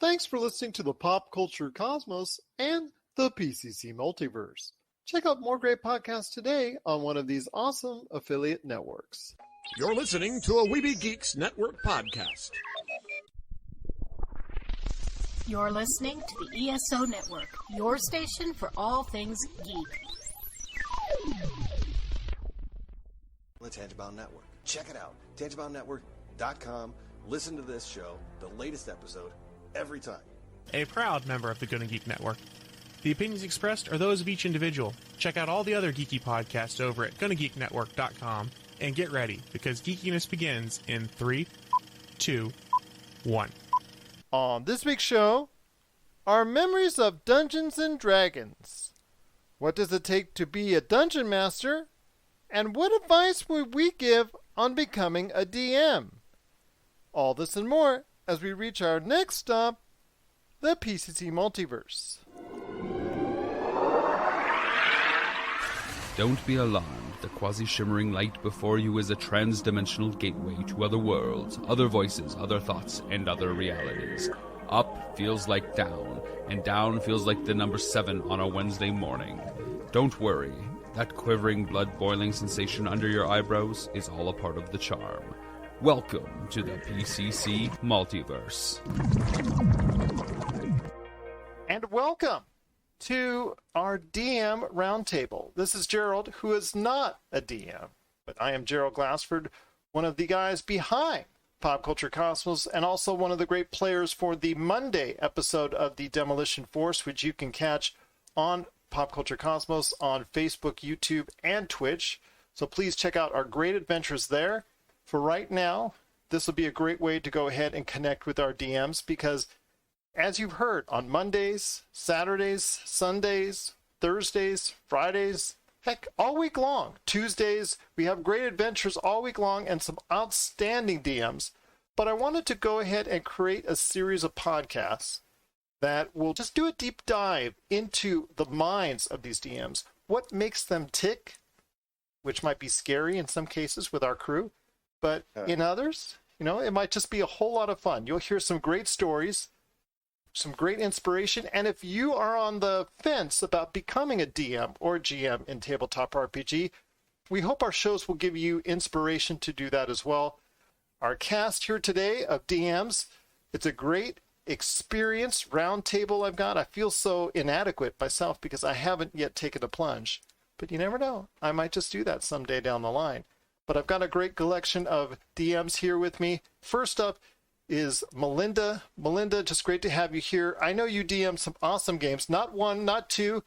Thanks for listening to the Pop Culture Cosmos and the PCC Multiverse. Check out more great podcasts today on one of these awesome affiliate networks. You're listening to a Weeby Geeks Network podcast. You're listening to the ESO Network, your station for all things geek. The Tangibound Network. Check it out. TangiboundNetwork.com. Listen to this show, the latest episode, every time. A proud member of the Gonna Geek Network. The opinions expressed are those of each individual. Check out all the other geeky podcasts over at GonnaGeekNetwork.com and get ready, because geekiness begins in 3, 2, 1. On this week's show, our memories of Dungeons and Dragons. What does it take to be a dungeon master? And what advice would we give on becoming a DM? All this and more as we reach our next stop, the PCC Multiverse. Don't be alarmed. The quasi-shimmering light before you is a trans-dimensional gateway to other worlds, other voices, other thoughts, and other realities. Up feels like down, and down feels like the number 7 on a Wednesday morning. Don't worry. That quivering, blood-boiling sensation under your eyebrows is all a part of the charm. Welcome to the PCC Multiverse. And welcome to our DM Roundtable. This is Gerald, who is not a DM, but I am Gerald Glassford, one of the guys behind Pop Culture Cosmos, and also one of the great players for the Monday episode of the Demolition Force, which you can catch on Pop Culture Cosmos on Facebook, YouTube, and Twitch. So please check out our great adventures there. For right now, this will be a great way to go ahead and connect with our DMs, because as you've heard, on Mondays, Saturdays, Sundays, Thursdays, Fridays, heck, all week long, Tuesdays, we have great adventures all week long and some outstanding DMs. But I wanted to go ahead and create a series of podcasts that will just do a deep dive into the minds of these DMs, what makes them tick, which might be scary in some cases with our crew, but in others, it might just be a whole lot of fun. You'll hear some great stories, some great inspiration, and if you are on the fence about becoming a DM or GM in Tabletop RPG, we hope our shows will give you inspiration to do that as well. Our cast here today of DMs, it's a great experienced roundtable I've got. I feel so inadequate myself because I haven't yet taken a plunge, but you never know. I might just do that someday down the line. But I've got a great collection of DMs here with me. First up is Melinda. Melinda, just great to have you here. I know you DM some awesome games. Not one, not two,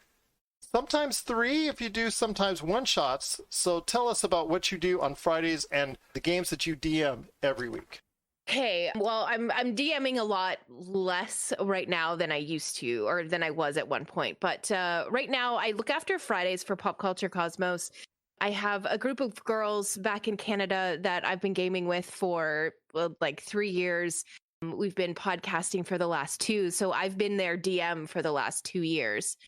sometimes 3 if you do sometimes one-shots. So tell us about what you do on Fridays and the games that you DM every week. Hey, well, I'm DMing a lot less right now than I used to, or than I was at one point. But right now, I look after Fridays for Pop Culture Cosmos. I have a group of girls back in Canada that I've been gaming with for like 3 years. We've been podcasting for the last 2, so I've been their DM for the last 2 years.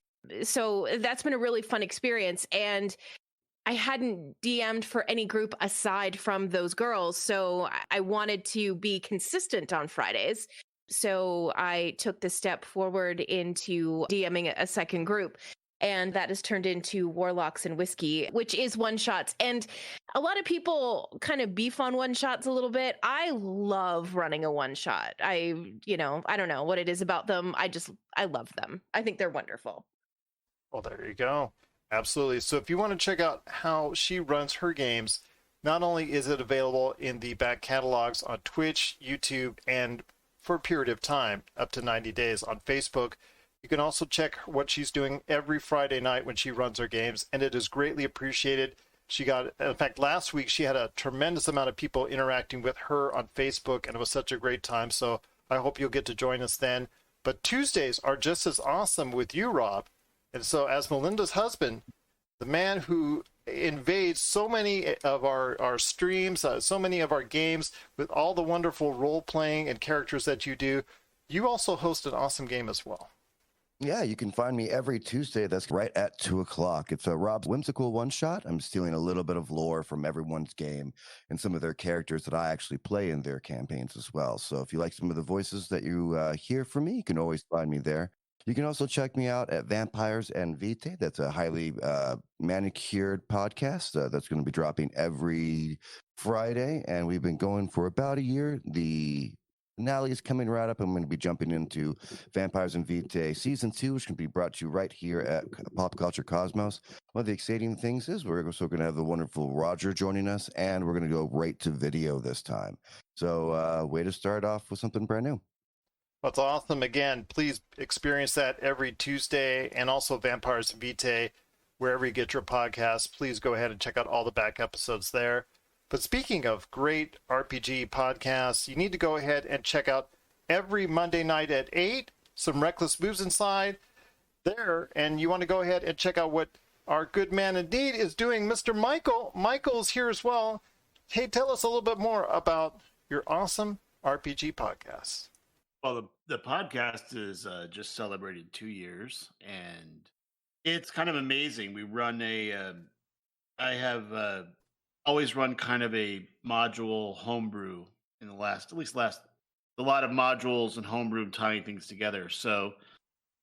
So that's been a really fun experience, and I hadn't DM'd for any group aside from those girls, so I wanted to be consistent on Fridays. So I took the step forward into DMing a second group. And that has turned into Warlocks and Whiskey, which is one-shots. And a lot of people kind of beef on one-shots a little bit. I love running a one-shot. I don't know what it is about them. I love them. I think they're wonderful. Well, there you go. Absolutely. So if you want to check out how she runs her games, not only is it available in the back catalogs on Twitch, YouTube, and for a period of time, up to 90 days on Facebook, you can also check what she's doing every Friday night when she runs her games, and it is greatly appreciated. In fact, last week she had a tremendous amount of people interacting with her on Facebook, and it was such a great time, so I hope you'll get to join us then. But Tuesdays are just as awesome with you, Rob. And so as Melinda's husband, the man who invades so many of our streams, so many of our games with all the wonderful role-playing and characters that you do, you also host an awesome game as well. Yeah, you can find me every Tuesday. That's right at 2 o'clock. It's a Rob's whimsical one-shot. I'm stealing a little bit of lore from everyone's game and some of their characters that I actually play in their campaigns as well. So if you like some of the voices that you hear from me, you can always find me there. You can also check me out at Vampires and Vitae. That's a highly manicured podcast that's going to be dropping every Friday. And we've been going for about a year. The finale is coming right up. I'm going to be jumping into Vampires and Vitae Season 2, which can be brought to you right here at Pop Culture Cosmos. One of the exciting things is we're also going to have the wonderful Roger joining us, and we're going to go right to video this time. So way to start off with something brand new. That's awesome. Again, please experience that every Tuesday, and also Vampires and Vitae, wherever you get your podcasts. Please go ahead and check out all the back episodes there. But speaking of great RPG podcasts, you need to go ahead and check out every Monday night at 8, some Reckless Moves Inside there. And you want to go ahead and check out what our good man indeed is doing. Mr. Michael. Michael's here as well. Hey, tell us a little bit more about your awesome RPG podcast. Well, the podcast is just celebrated 2 years, and it's kind of amazing. We run I have always run kind of a module homebrew in the last a lot of modules and homebrew tying things together. So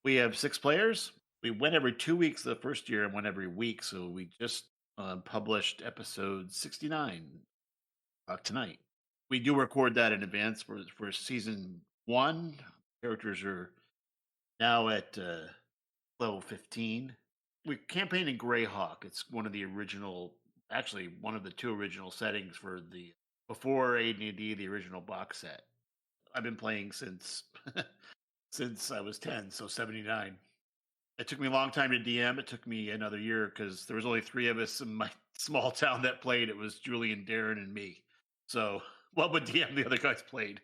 we have 6 players. We went every 2 weeks the first year and went every week. So we just published episode 69 tonight. We do record that in advance for season 1. Characters are now at level 15. We campaign in Greyhawk. It's one of the two original settings for the before AD&D, the original box set. I've been playing since I was 10, so 79. It took me a long time to DM. It took me another year because there was only 3 of us in my small town that played. It was Julian, Darren, and me. So what would DM the other guys played?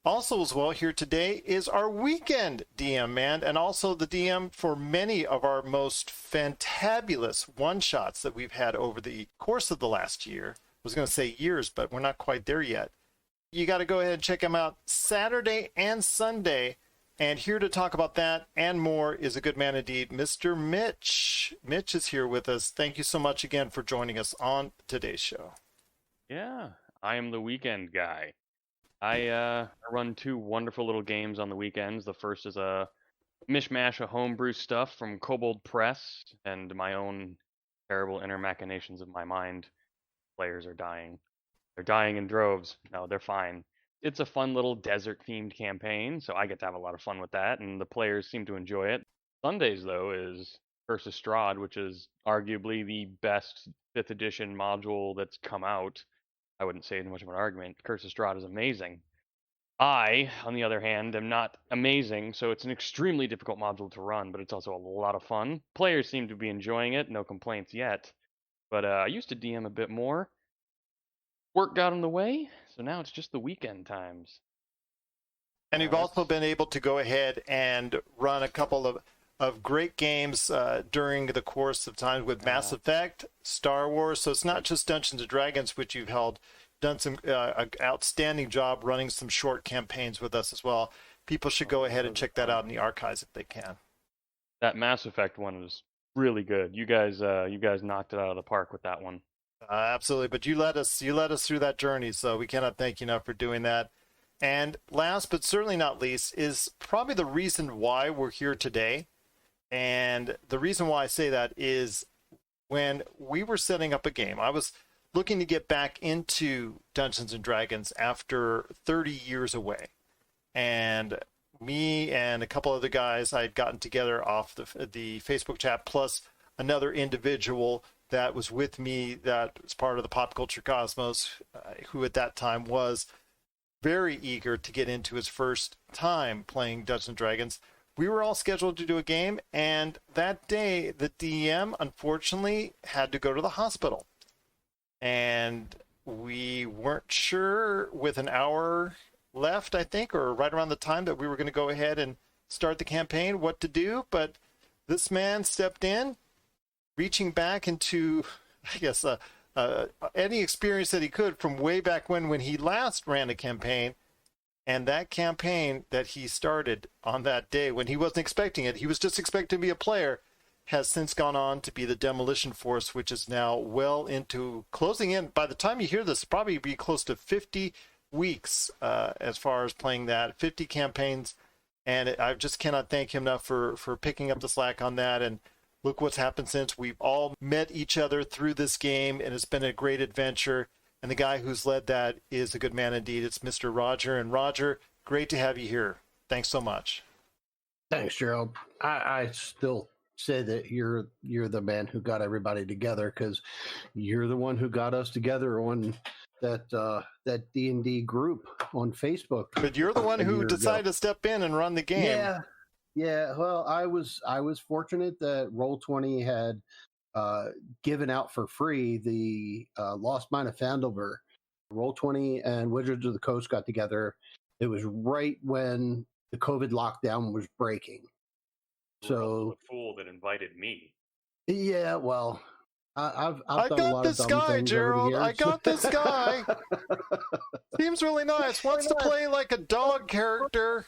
Also as well here today is our weekend DM man, and also the DM for many of our most fantabulous one-shots that we've had over the course of the last year. I was going to say years, but we're not quite there yet. You got to go ahead and check him out Saturday and Sunday. And here to talk about that and more is a good man indeed, Mr. Mitch. Mitch is here with us. Thank you so much again for joining us on today's show. Yeah, I am the weekend guy. I run 2 wonderful little games on the weekends. The first is a mishmash of homebrew stuff from Kobold Press and my own terrible inner machinations of my mind. Players are dying. They're dying in droves. No, they're fine. It's a fun little desert-themed campaign, so I get to have a lot of fun with that, and the players seem to enjoy it. Sundays, though, is Curse of Strahd, which is arguably the best 5th edition module that's come out. I wouldn't say much of an argument. Curse of Strahd is amazing. I, on the other hand, am not amazing, so it's an extremely difficult module to run, but it's also a lot of fun. Players seem to be enjoying it, no complaints yet. But I used to DM a bit more. Work got in the way, so now it's just the weekend times. And you've also been able to go ahead and run a couple of great games during the course of time with Mass Effect, Star Wars. So it's not just Dungeons & Dragons, which you've done some outstanding job running some short campaigns with us as well. People should go ahead and check that out in the archives if they can. That Mass Effect one was really good. You guys knocked it out of the park with that one. Absolutely, but you led us through that journey, so we cannot thank you enough for doing that. And last but certainly not least is probably the reason why we're here today. And the reason why I say that is when we were setting up a game, I was looking to get back into Dungeons and Dragons after 30 years away. And me and a couple other guys I had gotten together off the Facebook chat, plus another individual that was with me that was part of the Pop Culture Cosmos, who at that time was very eager to get into his first time playing Dungeons and Dragons. We were all scheduled to do a game, and that day, the DM, unfortunately, had to go to the hospital. And we weren't sure, with an hour left, I think, or right around the time that we were going to go ahead and start the campaign, what to do. But this man stepped in, reaching back into, I guess, any experience that he could from way back when he last ran a campaign, And that campaign that he started on that day when he wasn't expecting it, he was just expecting to be a player, has since gone on to be the Demolition Force, which is now well into closing in. By the time you hear this, probably be close to 50 weeks as far as playing that, 50 campaigns. And I just cannot thank him enough for picking up the slack on that. And look what's happened since. We've all met each other through this game, and it's been a great adventure. And the guy who's led that is a good man indeed. It's Mr. Roger. And Roger, great to have you here. Thanks so much. Thanks, Gerald. I still say that you're the man who got everybody together, because you're the one who got us together on that D&D group on Facebook. But you're the one who decided to step in and run the game. Yeah. Well, I was fortunate that Roll20 had given out for free the Lost Mine of Phandelver. Roll20 and Wizards of the Coast got together. It was right when the COVID lockdown was breaking. So the fool that invited me. Yeah, well, I've done got a lot this of dumb guy, things Gerald. over the I years. got this guy. Seems really nice. Wants to play like a dog character.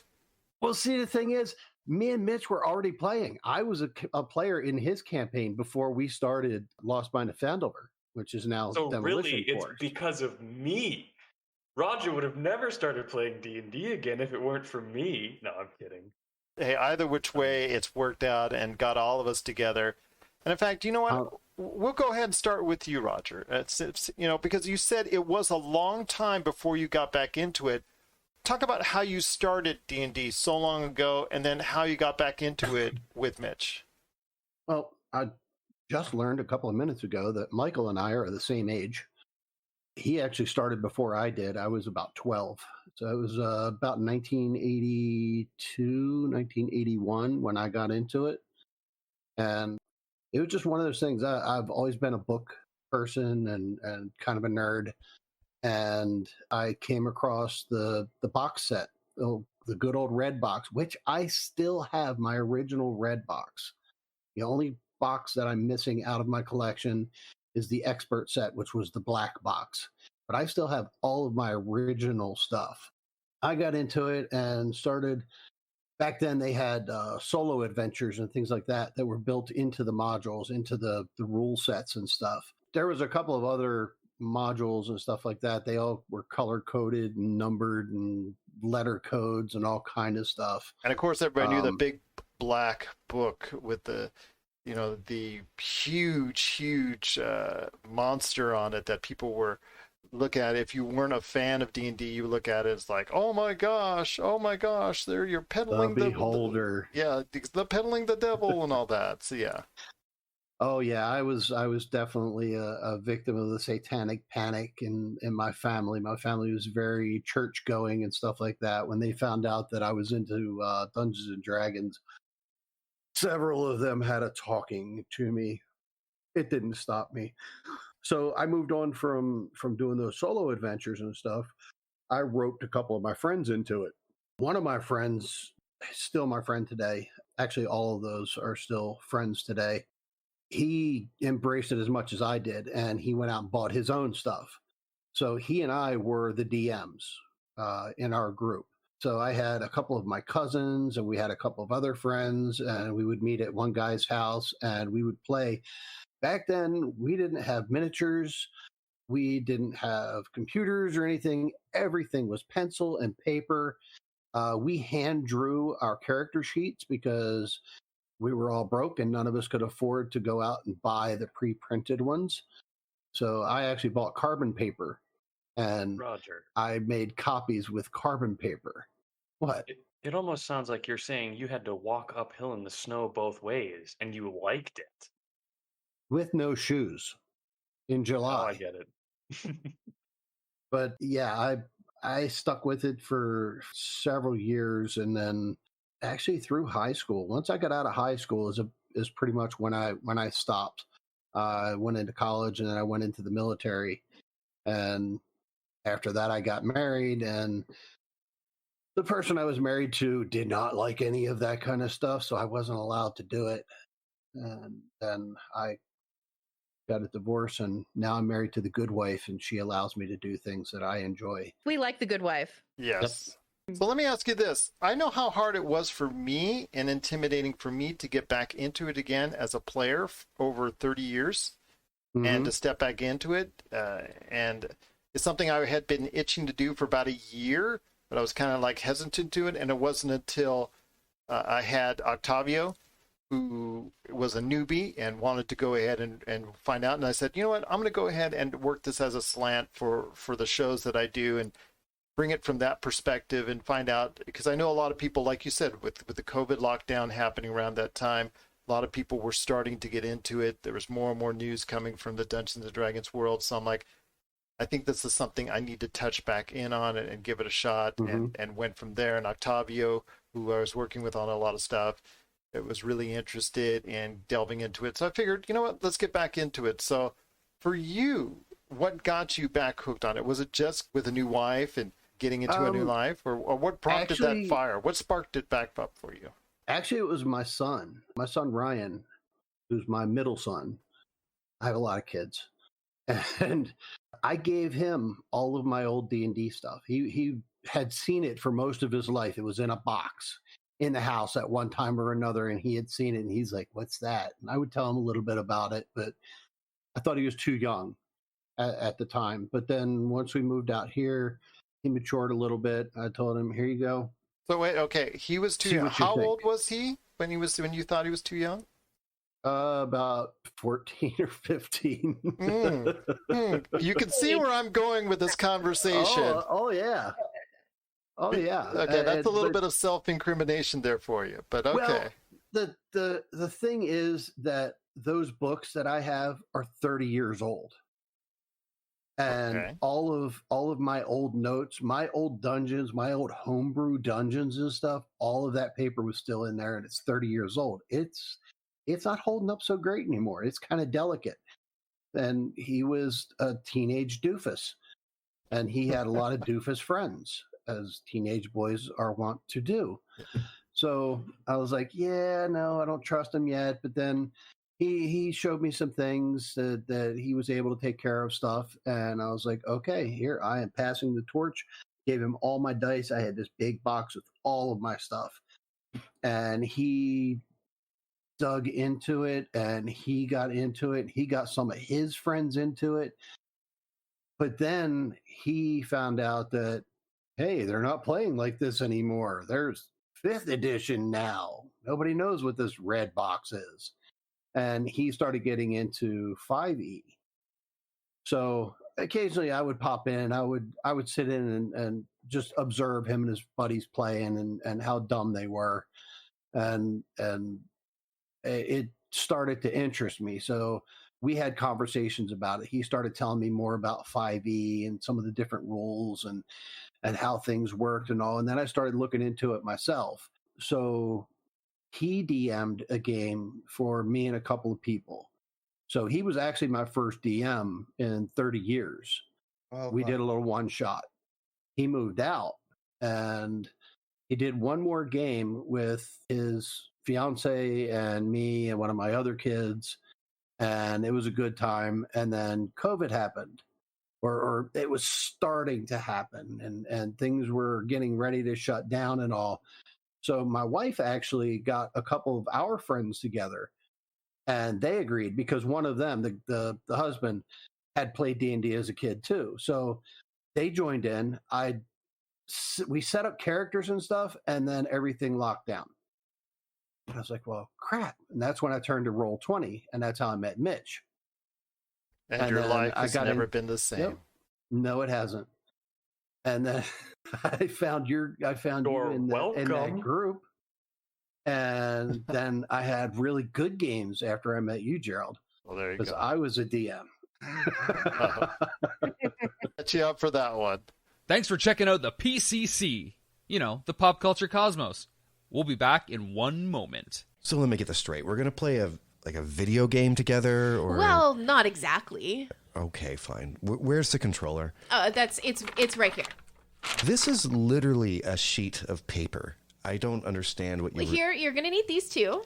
Well, see, the thing is, me and Mitch were already playing. I was a player in his campaign before we started Lost Mine of Phandelver, which is now So Demolition really, it's Force. because of me. Roger would have never started playing D&D again if it weren't for me. No, I'm kidding. Hey, either which way, it's worked out and got all of us together. And in fact, you know what? We'll go ahead and start with you, Roger. It's because you said it was a long time before you got back into it. Talk about how you started D&D so long ago, and then how you got back into it with Mitch. Well, I just learned a couple of minutes ago that Michael and I are the same age. He actually started before I did. I was about 12. So it was about 1982, 1981 when I got into it. And it was just one of those things. I've always been a book person and kind of a nerd. And I came across the box set, the good old red box, which I still have my original red box. The only box that I'm missing out of my collection is the expert set, which was the black box. But I still have all of my original stuff. I got into it and started. Back then, they had solo adventures and things like that were built into the modules, into the rule sets and stuff. There was a couple of other modules and stuff like that. They all were color coded and numbered and letter codes and all kind of stuff. And of course, everybody knew the big black book with the huge monster on it that people were look at. If you weren't a fan of D&D, you look at it as like, oh my gosh, there you're peddling the beholder. The peddling the devil and all that. So yeah. Oh yeah, I was definitely a victim of the satanic panic in my family. My family was very church going and stuff like that. When they found out that I was into Dungeons and Dragons, several of them had a talking to me. It didn't stop me. So I moved on from doing those solo adventures and stuff. I roped a couple of my friends into it. One of my friends, still my friend today. Actually, all of those are still friends today. He embraced it as much as I did, and he went out and bought his own stuff. So he and I were the DMs in our group. So I had a couple of my cousins, and we had a couple of other friends, and we would meet at one guy's house, and we would play. Back then, we didn't have miniatures. We didn't have computers or anything. Everything was pencil and paper. We hand drew our character sheets because we were all broke and none of us could afford to go out and buy the pre-printed ones. So I actually bought carbon paper, and Roger, I made copies with carbon paper. What? It almost sounds like you're saying you had to walk uphill in the snow both ways, and you liked it. With no shoes in July. Oh, I get it. But yeah, I stuck with it for several years, and then actually through high school. Once I got out of high school is pretty much when I stopped. I went into college, and then I went into the military. And after that, I got married, and the person I was married to did not like any of that kind of stuff, so I wasn't allowed to do it. And then I got a divorce, and now I'm married to the good wife, and she allows me to do things that I enjoy. We like the good wife. Yes. So let me ask you this. I know how hard it was for me and intimidating for me to get back into it again as a player over 30 years and to step back into it. And it's something I had been itching to do for about a year, but I was kind of like hesitant to it. And it wasn't until I had Octavio, who was a newbie and wanted to go ahead and find out. And I said, you know what, I'm going to go ahead and work this as a slant for the shows that I do and bring it from that perspective and find out, because I know a lot of people, like you said, with the COVID lockdown happening around that time, a lot of people were starting to get into it. There was more and more news coming from the Dungeons and Dragons world. So I'm like, I think this is something I need to touch back in on and give it a shot, and went from there. And Octavio, who I was working with on a lot of stuff, it was really interested in delving into it. So I figured, you know what, let's get back into it. So for you, what got you back hooked on it? Was it just with a new wife and getting into a new life, or what prompted that fire? What sparked it back up for you? Actually, it was my son Ryan, who's my middle son. I have a lot of kids, and I gave him all of my old D&D stuff. He had seen it for most of his life. It was in a box in the house at one time or another, and he had seen it, and he's like, "What's that?" And I would tell him a little bit about it, but I thought he was too young at the time. But then once we moved out here, he matured a little bit. I told him, "Here you go." So wait, okay, he was too young. How old was he when you thought he was too young? About 14 or 15. You can see where I'm going with this conversation. Oh yeah. Oh yeah. Okay, that's a little bit of self-incrimination there for you, but okay. Well, the thing is that those books that I have are 30 years old. And all of my old notes, my old dungeons, my old homebrew dungeons and stuff, all of that paper was still in there, and it's 30 years old. It's not holding up so great anymore. It's kind of delicate. And he was a teenage doofus, and he had a lot of doofus friends, as teenage boys are wont to do. So I was like, yeah, no, I don't trust him yet. But then he showed me some things that he was able to take care of stuff. And I was like, okay, here, I am passing the torch. Gave him all my dice. I had this big box with all of my stuff. And he dug into it, and he got into it. He got some of his friends into it. But then he found out that, hey, they're not playing like this anymore. There's 5th edition now. Nobody knows what this red box is. And he started getting into 5e. So occasionally I would pop in. I would sit in and just observe him and his buddies playing and how dumb they were. And it started to interest me. So we had conversations about it. He started telling me more about 5e and some of the different rules and how things worked and all. And then I started looking into it myself. So he DM'd a game for me and a couple of people. So he was actually my first DM in 30 years. Oh, we did a little one shot. He moved out and he did one more game with his fiance and me and one of my other kids. And it was a good time. And then COVID happened, or it was starting to happen, and things were getting ready to shut down and all. So my wife actually got a couple of our friends together, and they agreed because one of them, the husband, had played D&D as a kid too. So they joined in. We set up characters and stuff, and then everything locked down. And I was like, well, crap. And that's when I turned to Roll20, and that's how I met Mitch. And your life has never been the same. Yep. No, it hasn't. And then I found you in that group. And then I had really good games after I met you, Gerald. Well, there you go. Because I was a DM. Set you up for that one. Thanks for checking out the PCC. You know, the Pop Culture Cosmos. We'll be back in one moment. So let me get this straight. We're going to play a video game together, or? Well, not exactly. Okay, fine. Where's the controller? It's right here. This is literally a sheet of paper. I don't understand what Here, you're going to need these two.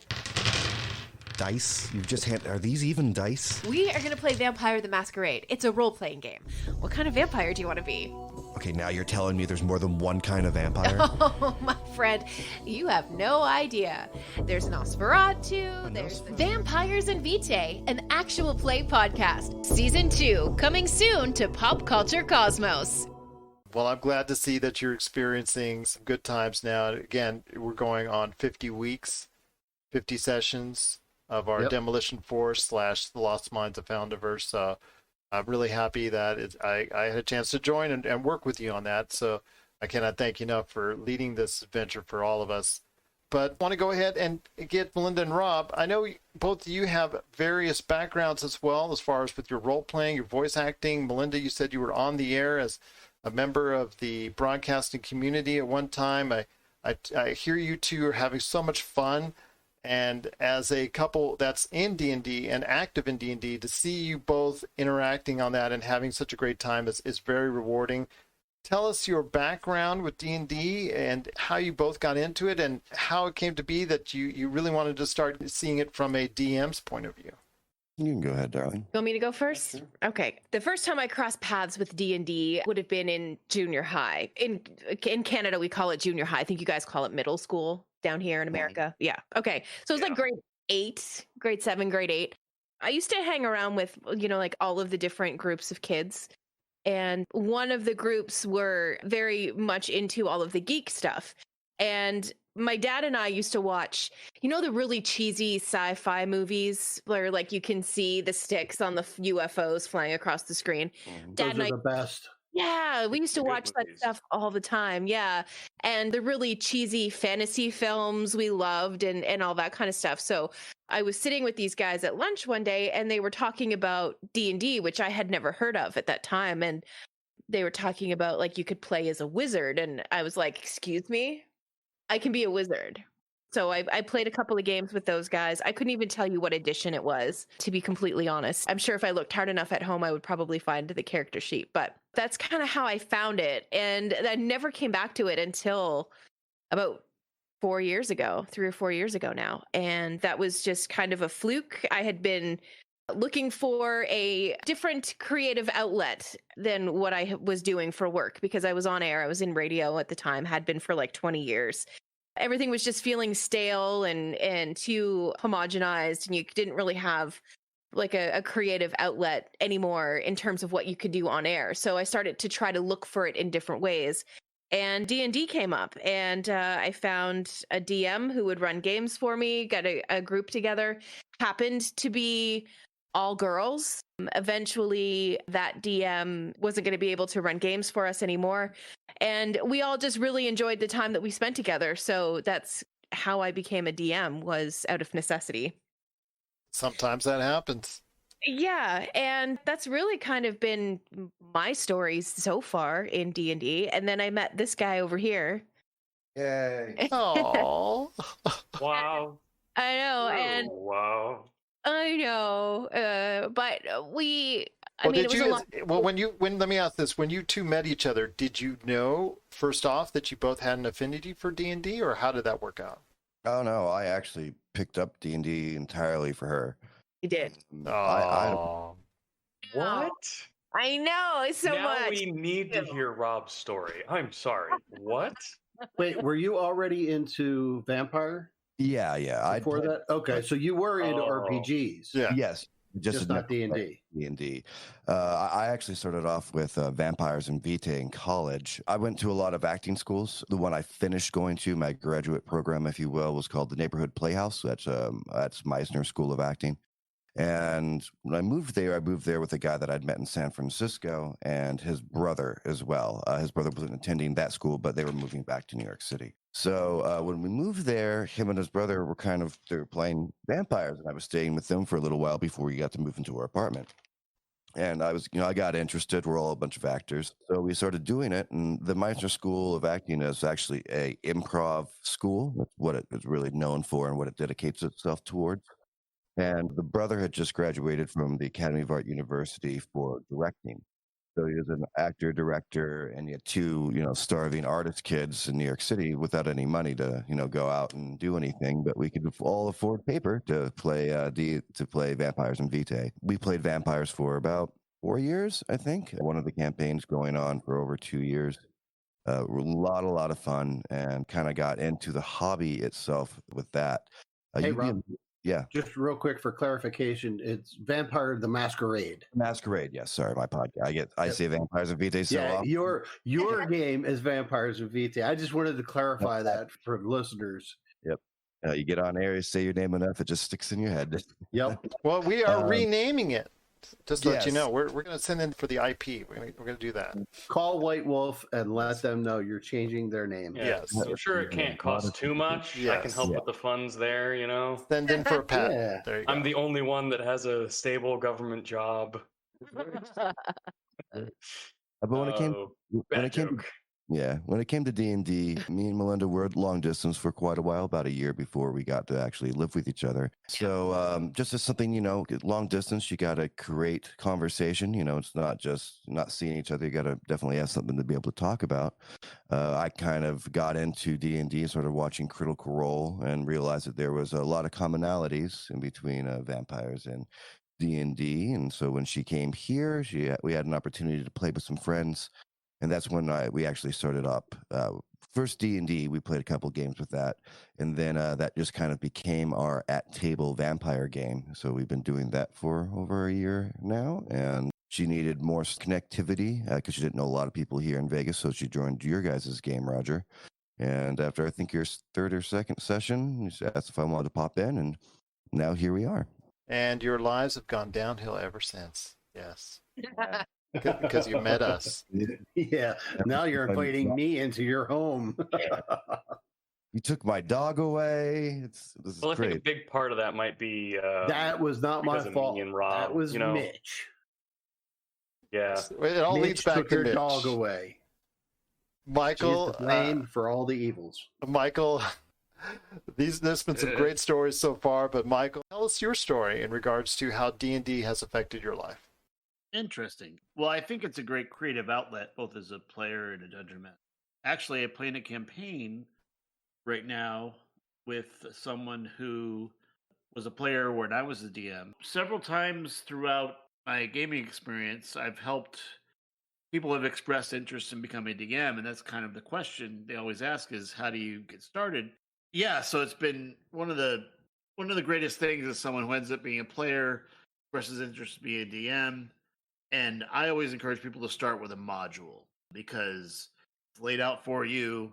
Dice? You've just are these even dice? We are going to play Vampire the Masquerade. It's a role-playing game. What kind of vampire do you want to be? Okay, now you're telling me there's more than one kind of vampire? Oh, my friend, you have no idea. There's Nosferatu, there's Vampires and Vitae, an actual play podcast. Season 2, coming soon to Pop Culture Cosmos. Well, I'm glad to see that you're experiencing some good times now. Again, we're going on 50 weeks, 50 sessions of our Demolition Force / The Lost Minds of Foundiverse. I'm really happy that I had a chance to join and work with you on that. So I cannot thank you enough for leading this adventure for all of us. But I want to go ahead and get Melinda and Rob. I know both of you have various backgrounds as well, as far as with your role playing, your voice acting. Melinda, you said you were on the air as a member of the broadcasting community at one time. I hear you two are having so much fun. And as a couple that's in D&D and active in D&D, to see you both interacting on that and having such a great time is very rewarding. Tell us your background with D&D and how you both got into it and how it came to be that you really wanted to start seeing it from a DM's point of view. You can go ahead, darling. You want me to go first? Sure. Okay. The first time I crossed paths with D&D would have been in junior high. In Canada, we call it junior high. I think you guys call it middle school down here in America. Yeah. Okay. So it was like grade 7, grade 8. I used to hang around with, like all of the different groups of kids. And one of the groups were very much into all of the geek stuff. And my dad and I used to watch, the really cheesy sci-fi movies where like you can see the sticks on the UFOs flying across the screen. Those are the best. Yeah, we used to watch that stuff all the time. Yeah. And the really cheesy fantasy films we loved and all that kind of stuff. So I was sitting with these guys at lunch one day and they were talking about D&D, which I had never heard of at that time. And they were talking about like you could play as a wizard. And I was like, excuse me? I can be a wizard. So I played a couple of games with those guys. I couldn't even tell you what edition it was, to be completely honest. I'm sure if I looked hard enough at home, I would probably find the character sheet. But that's kind of how I found it. And I never came back to it until about 4 years ago, 3 or 4 years ago now. And that was just kind of a fluke. I had been looking for a different creative outlet than what I was doing for work because I was on air. I was in radio at the time, had been for like 20 years. Everything was just feeling stale and too homogenized, and you didn't really have like a creative outlet anymore in terms of what you could do on air. So I started to try to look for it in different ways. And D&D came up, and I found a DM who would run games for me, got a group together, happened to be all girls. Eventually, that DM wasn't going to be able to run games for us anymore. And we all just really enjoyed the time that we spent together. So that's how I became a DM, was out of necessity. Sometimes that happens. Yeah, and that's really kind of been my stories so far in D&D. And then I met this guy over here. Yay. Oh. Wow. I know. And wow. I know. But let me ask this. When you two met each other, did you know first off that you both had an affinity for D&D, or how did that work out? Oh, no, I actually picked up D&D entirely for her. You did. Oh. What? I know, it's so now much. We need to hear Rob's story. I'm sorry. What? Wait, were you already into Vampire? Yeah. Before that? Okay, so you were into RPGs. Yeah. Yes. Just not D&D. D&D. I actually started off with Vampires and Vitae in college. I went to a lot of acting schools. The one I finished going to, my graduate program, if you will, was called the Neighborhood Playhouse. That's Meisner School of Acting. And when I moved there with a guy that I'd met in San Francisco and his brother as well. His brother wasn't attending that school, but they were moving back to New York City. So when we moved there, him and his brother they were playing vampires, and I was staying with them for a little while before we got to move into our apartment. And I got interested. We're all a bunch of actors. So we started doing it. And the Meisner School of Acting is actually a improv school. That's what it is really known for and what it dedicates itself towards. And the brother had just graduated from the Academy of Art University for directing. So he was an actor, director, and he had two, starving artist kids in New York City without any money to, go out and do anything. But we could all afford paper to play Vampires and Vitae. We played vampires for about 4 years, I think. One of the campaigns going on for over 2 years. A lot of fun, and kind of got into the hobby itself with that. Hey, You'd be Rob. Yeah. Just real quick for clarification, it's Vampire the Masquerade. Masquerade, yes. Sorry, my podcast. I say Vampires and Vitae so Yeah, often. your game is Vampires and Vitae. I just wanted to clarify that for the listeners. Yep. You get on air, you say your name enough, it just sticks in your head. Yep. Well, we are renaming it. Just to let you yes. know, we're going to send in for the IP. We're going to do that. Call White Wolf and let them know you're changing their name. Yeah, Yes. I'm sure it can't cost too much. I can Yes. help with the funds there, you know. Send in for a patent. Yeah. There you go. I'm the only one that has a stable government job. But when it came bad joke. when it came to D&D, me and Melinda were long distance for quite a while, about a year before we got to actually live with each other. So just as something, long distance, you got to create conversation. It's not just not seeing each other. You got to definitely have something to be able to talk about. I kind of got into D&D, sort of watching Critical Role, and realized that there was a lot of commonalities in between vampires and D&D. And so when she came here, we had an opportunity to play with some friends. And that's when we actually started up. First D&D, we played a couple games with that. And then that just kind of became our at-table vampire game. So we've been doing that for over a year now. And she needed more connectivity because she didn't know a lot of people here in Vegas. So she joined your guys' game, Roger. And after I think your third or second session, she asked if I wanted to pop in. And now here we are. And your lives have gone downhill ever since. Yes. Because you met us. Yeah. Now you're inviting me into your home. You took my dog away. This is Well, I great. think a big part of that might be that was not my because of fault. me and Rob, That was you know. Mitch. Yeah. It all Mitch leads back took to her Mitch. dog away. Michael, She is to blame for all the evils. Michael, there's been some great stories so far, but Michael, tell us your story in regards to how D&D has affected your life. Interesting. Well, I think it's a great creative outlet, both as a player and a dungeon master. Actually, I play in a campaign right now with someone who was a player when I was a DM. Several times throughout my gaming experience, I've helped people have expressed interest in becoming a DM, and that's kind of the question they always ask is, how do you get started? Yeah, so it's been one of the greatest things is someone who ends up being a player expresses interest to be a DM. And I always encourage people to start with a module because it's laid out for you.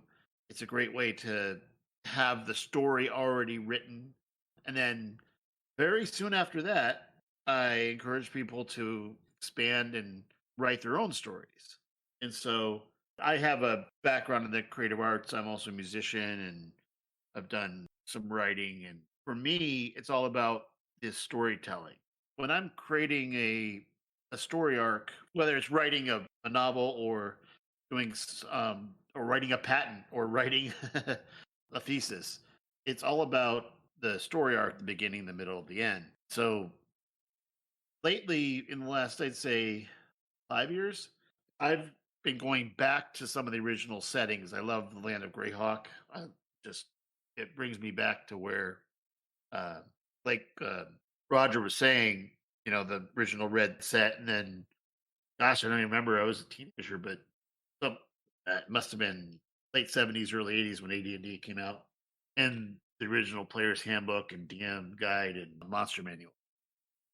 It's a great way to have the story already written. And then very soon after that, I encourage people to expand and write their own stories. And so I have a background in the creative arts. I'm also a musician and I've done some writing. And for me, it's all about this storytelling. When I'm creating a story arc, whether it's writing a novel or doing or writing a patent or writing a thesis, it's all about the story arc, the beginning, the middle, the end. So lately, in the last, I'd say 5 years, I've been going back to some of the original settings. I love the land of Greyhawk. It brings me back to where, Roger was saying, the original Red set, and then, gosh, I don't even remember. I was a teenager, but it must have been late 70s, early 80s when AD&D came out, and the original Player's Handbook and DM Guide and Monster Manual.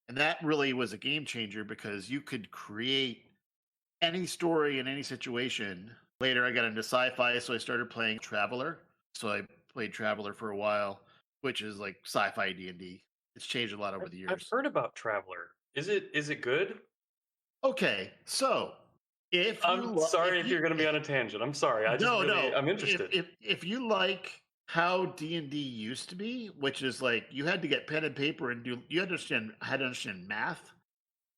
And that really was a game changer because you could create any story in any situation. Later, I got into sci-fi, so I started playing Traveler. So I played Traveler for a while, which is like sci-fi D&D. It's changed a lot over the years. I've heard about Traveler. Is it good? Okay, so if you're going to be on a tangent. I'm sorry. I'm interested. If you like how D&D used to be, which is like you had to get pen and paper and had to understand math,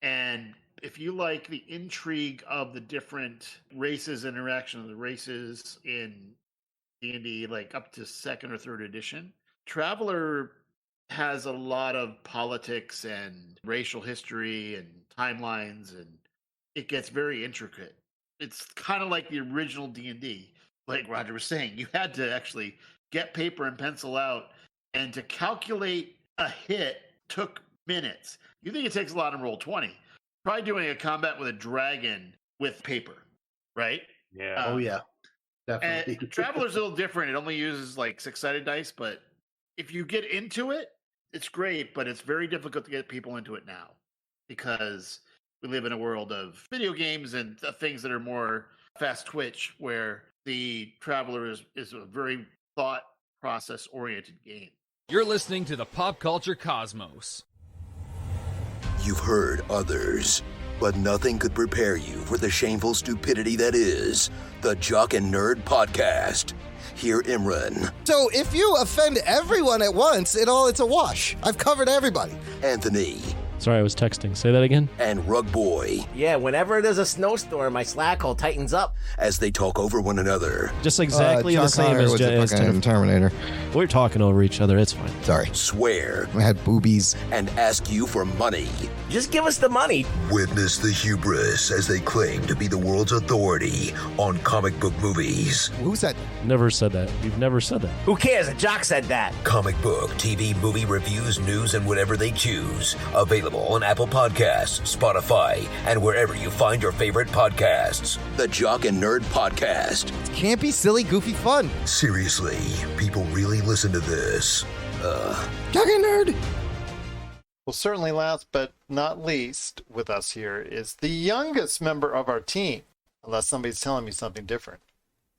and if you like the intrigue of the different races, interaction of the races in D&D, like up to second or third edition, Traveler has a lot of politics and racial history and timelines, and it gets very intricate. It's kind of like the original D&D. Like Roger was saying, you had to actually get paper and pencil out, and to calculate a hit took minutes. You think it takes a lot in Roll20, probably doing a combat with a dragon with paper, right? Yeah. Oh yeah, definitely. And Traveler's a little different. It only uses like 6-sided dice, but if you get into it, it's great, but it's very difficult to get people into it now because we live in a world of video games and things that are more fast twitch, where the Traveler is a very thought process oriented game. You're listening to the Pop Culture Cosmos. You've heard others, but nothing could prepare you for the shameful stupidity that is the Jock and Nerd Podcast. Hear Imran. So if you offend everyone at once, it's a wash. I've covered everybody. Anthony. Sorry, I was texting. Say that again. And Rug Boy. Yeah, whenever there's a snowstorm, my Slack hole tightens up. As they talk over one another. Just exactly the same as Terminator. We're talking over each other. It's fine. Sorry. Swear. I had boobies. And ask you for money. Just give us the money. Witness the hubris as they claim to be the world's authority on comic book movies. Who said? Never said that. You've never said that. Who cares? A jock said that. Comic book, TV, movie reviews, news, and whatever they choose. Available on Apple Podcasts, Spotify, and wherever you find your favorite podcasts. The Jock and Nerd Podcast. It's campy, silly, goofy fun. Seriously, people really listen to this. Jock and Nerd. Well, certainly last but not least with us here is the youngest member of our team, unless somebody's telling me something different,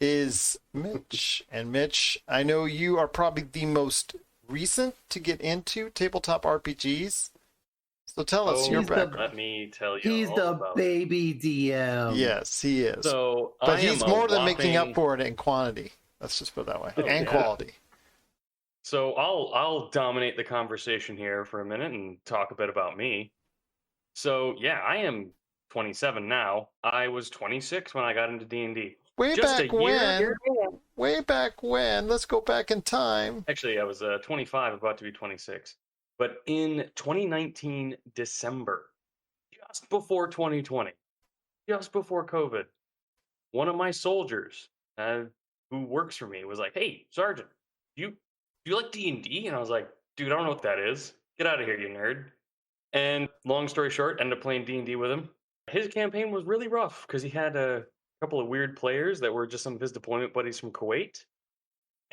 is Mitch. And Mitch, I know you are probably the most recent to get into tabletop RPGs. So tell us your background. Let me tell you. He's the baby DM. Yes, he is. So, but he's more than making up for it in quantity. Let's just put it that way. And quality. So I'll dominate the conversation here for a minute and talk a bit about me. So yeah, I am 27 now. I was 26 when I got into D&D. Way back when. Let's go back in time. Actually, I was 25, about to be 26. But in 2019 December, just before 2020, just before COVID, one of my soldiers who works for me was like, "Hey, Sergeant, you like D&D?" And I was like, "Dude, I don't know what that is. Get out of here, you nerd." And long story short, ended up playing D&D with him. His campaign was really rough because he had a couple of weird players that were just some of his deployment buddies from Kuwait.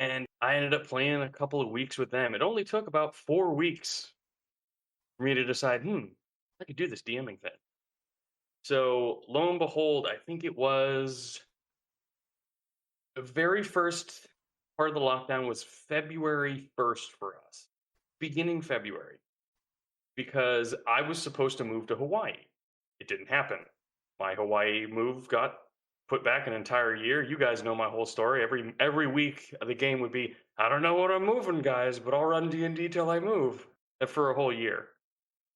And I ended up playing a couple of weeks with them. It only took about 4 weeks for me to decide, I could do this DMing thing. So lo and behold, I think it was the very first part of the lockdown was February 1st for us, beginning February, because I was supposed to move to Hawaii. It didn't happen. My Hawaii move got put back an entire year. You guys know my whole story. Every week the game would be, "I don't know what I'm moving, guys, but I'll run D&D till I move," for a whole year.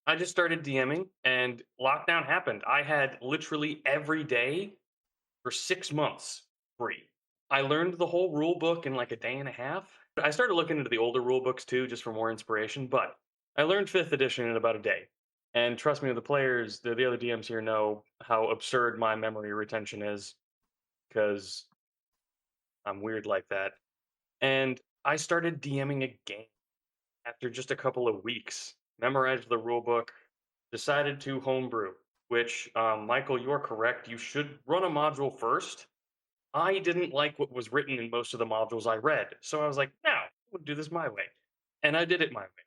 I just started DMing and lockdown happened. I had literally every day for 6 months free. I learned the whole rule book in like a day and a half. I started looking into the older rule books too, just for more inspiration, but I learned 5th edition in about a day. And trust me, the players, the other DMs here know how absurd my memory retention is, because I'm weird like that. And I started DMing a game after just a couple of weeks. Memorized the rule book, decided to homebrew, which, Michael, you're correct. You should run a module first. I didn't like what was written in most of the modules I read, so I was like, no, we'll do this my way. And I did it my way.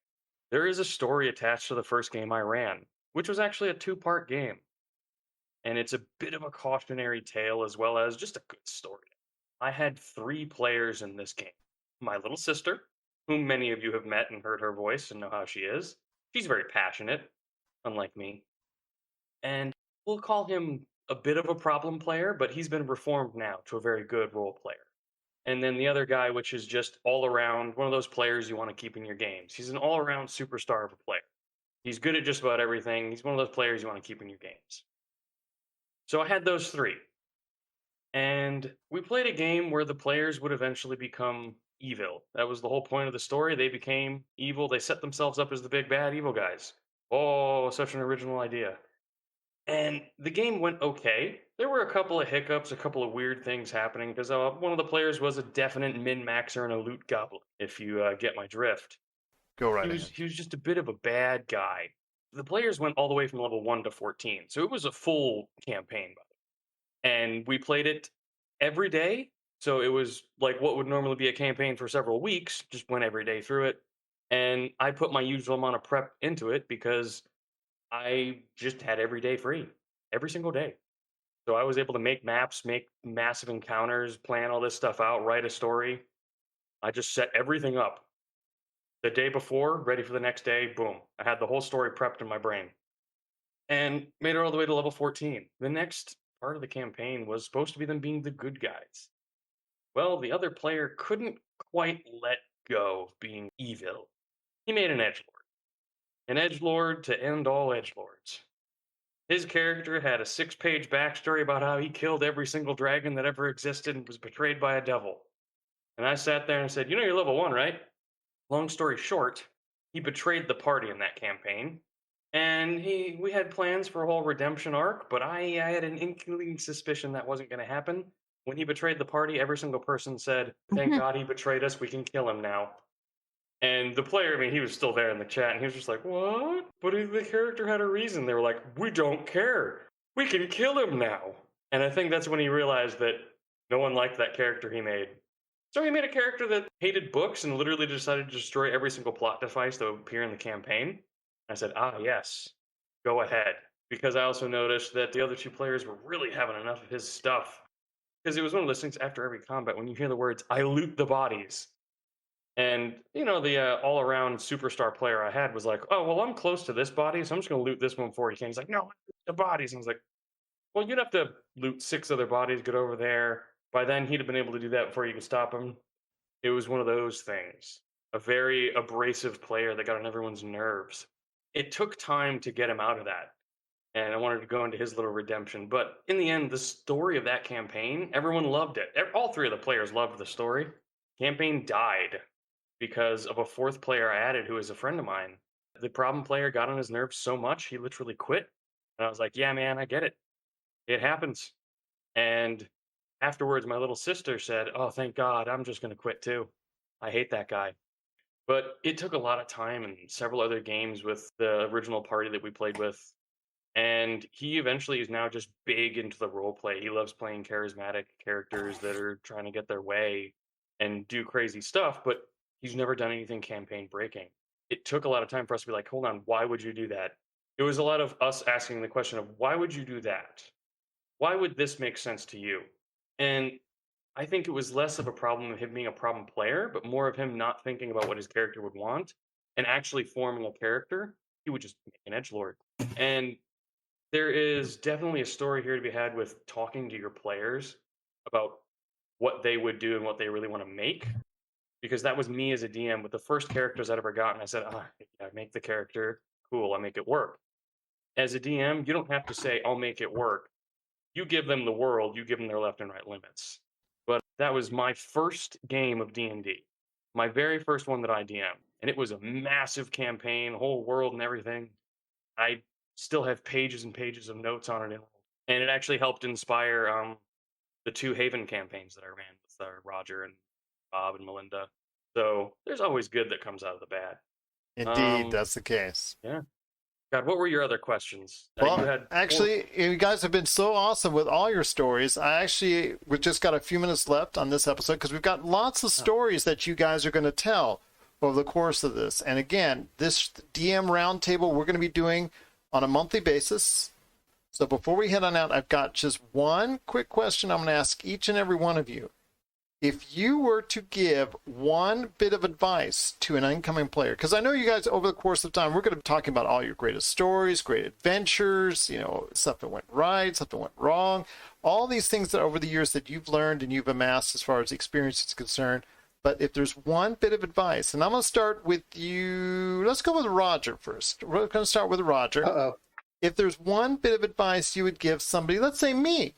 There is a story attached to the first game I ran, which was actually a 2-part game. And it's a bit of a cautionary tale as well as just a good story. I had 3 players in this game. My little sister, whom many of you have met and heard her voice and know how she is. She's very passionate, unlike me. And we'll call him a bit of a problem player, but he's been reformed now to a very good role player. And then the other guy, which is just all around, one of those players you want to keep in your games. He's an all-around superstar of a player. He's good at just about everything. He's one of those players you want to keep in your games. So I had those 3. And we played a game where the players would eventually become evil. That was the whole point of the story. They became evil. They set themselves up as the big bad evil guys. Oh, such an original idea. And the game went okay. There were a couple of hiccups, a couple of weird things happening, because one of the players was a definite min-maxer and a loot goblin, if you get my drift. Go right He was just a bit of a bad guy. the players went all the way from level 1 to 14. So it was a full campaign. And we played it every day. So it was like what would normally be a campaign for several weeks, just went every day through it. And I put my usual amount of prep into it because I just had every day free, every single day. So I was able to make maps, make massive encounters, plan all this stuff out, write a story. I just set everything up. The day before, ready for the next day, boom. I had the whole story prepped in my brain. And made it all the way to level 14. The next part of the campaign was supposed to be them being the good guys. Well, the other player couldn't quite let go of being evil. He made an edgelord. An edgelord to end all edgelords. His character had a 6-page backstory about how he killed every single dragon that ever existed and was betrayed by a devil. And I sat there and said, you know you're level 1, right? Long story short, he betrayed the party in that campaign. And we had plans for a whole redemption arc, but I had an inkling suspicion that wasn't going to happen. When he betrayed the party, every single person said, thank God he betrayed us, we can kill him now. And the player, I mean, he was still there in the chat, and he was just like, what? But the character had a reason. They were like, we don't care. We can kill him now. And I think that's when he realized that no one liked that character he made. So he made a character that hated books and literally decided to destroy every single plot device that would appear in the campaign. I said, yes, go ahead. Because I also noticed that the other two players were really having enough of his stuff. Because it was one of those things after every combat, when you hear the words, I loot the bodies. And, you know, the all-around superstar player I had was like, oh, well, I'm close to this body, so I'm just going to loot this one for you. He's like, no, the bodies. And I was like, well, you'd have to loot 6 other bodies, get over there. By then, he'd have been able to do that before you could stop him. It was one of those things. A very abrasive player that got on everyone's nerves. It took time to get him out of that. And I wanted to go into his little redemption. But in the end, the story of that campaign, everyone loved it. All 3 of the players loved the story. Campaign died because of a 4th player I added who is a friend of mine. The problem player got on his nerves so much, he literally quit. And I was like, yeah, man, I get it. It happens. And afterwards, my little sister said, oh, thank God, I'm just going to quit too. I hate that guy. But it took a lot of time and several other games with the original party that we played with. And he eventually is now just big into the role play. He loves playing charismatic characters that are trying to get their way and do crazy stuff, but he's never done anything campaign breaking. It took a lot of time for us to be like, hold on, why would you do that? It was a lot of us asking the question of, why would you do that? Why would this make sense to you? And I think it was less of a problem of him being a problem player, but more of him not thinking about what his character would want and actually forming a character. He would just make an edgelord. And there is definitely a story here to be had with talking to your players about what they would do and what they really want to make. Because that was me as a DM with the first characters I'd ever gotten. I said, I make the character, cool, I make it work. As a DM, you don't have to say, I'll make it work. You give them the world, you give them their left and right limits. But that was my first game of D&D. My very first one that I DM. And it was a massive campaign, whole world and everything. I still have pages and pages of notes on it. And it actually helped inspire the 2 Haven campaigns that I ran with Roger and Bob and Melinda. So there's always good that comes out of the bad. Indeed, that's the case. Yeah. God, what were your other questions? Well, actually, you guys have been so awesome with all your stories. We've just got a few minutes left on this episode because we've got lots of stories that you guys are going to tell over the course of this. And again, this DM roundtable we're going to be doing on a monthly basis. So before we head on out, I've got just one quick question I'm going to ask each and every one of you. If you were to give one bit of advice to an incoming player, because I know you guys over the course of time, we're going to be talking about all your greatest stories, great adventures, stuff that went right, stuff that went wrong, all these things that over the years that you've learned and you've amassed as far as experience is concerned. But if there's one bit of advice, and I'm going to start with you, let's go with Roger first. We're going to start with Roger. Uh-oh. If there's one bit of advice you would give somebody, let's say me,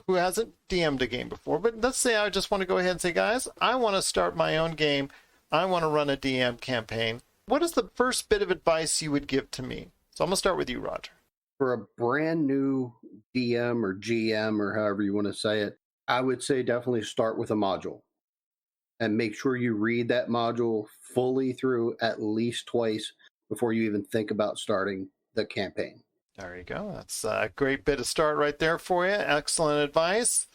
who hasn't DM'd a game before, but let's say I just want to go ahead and say, guys, I want to start my own game. I want to run a DM campaign. What is the first bit of advice you would give to me? So I'm going to start with you, Roger. For a brand new DM or GM or however you want to say it, I would say definitely start with a module and make sure you read that module fully through at least twice before you even think about starting the campaign. There you go. That's a great bit of start right there for you. Excellent advice.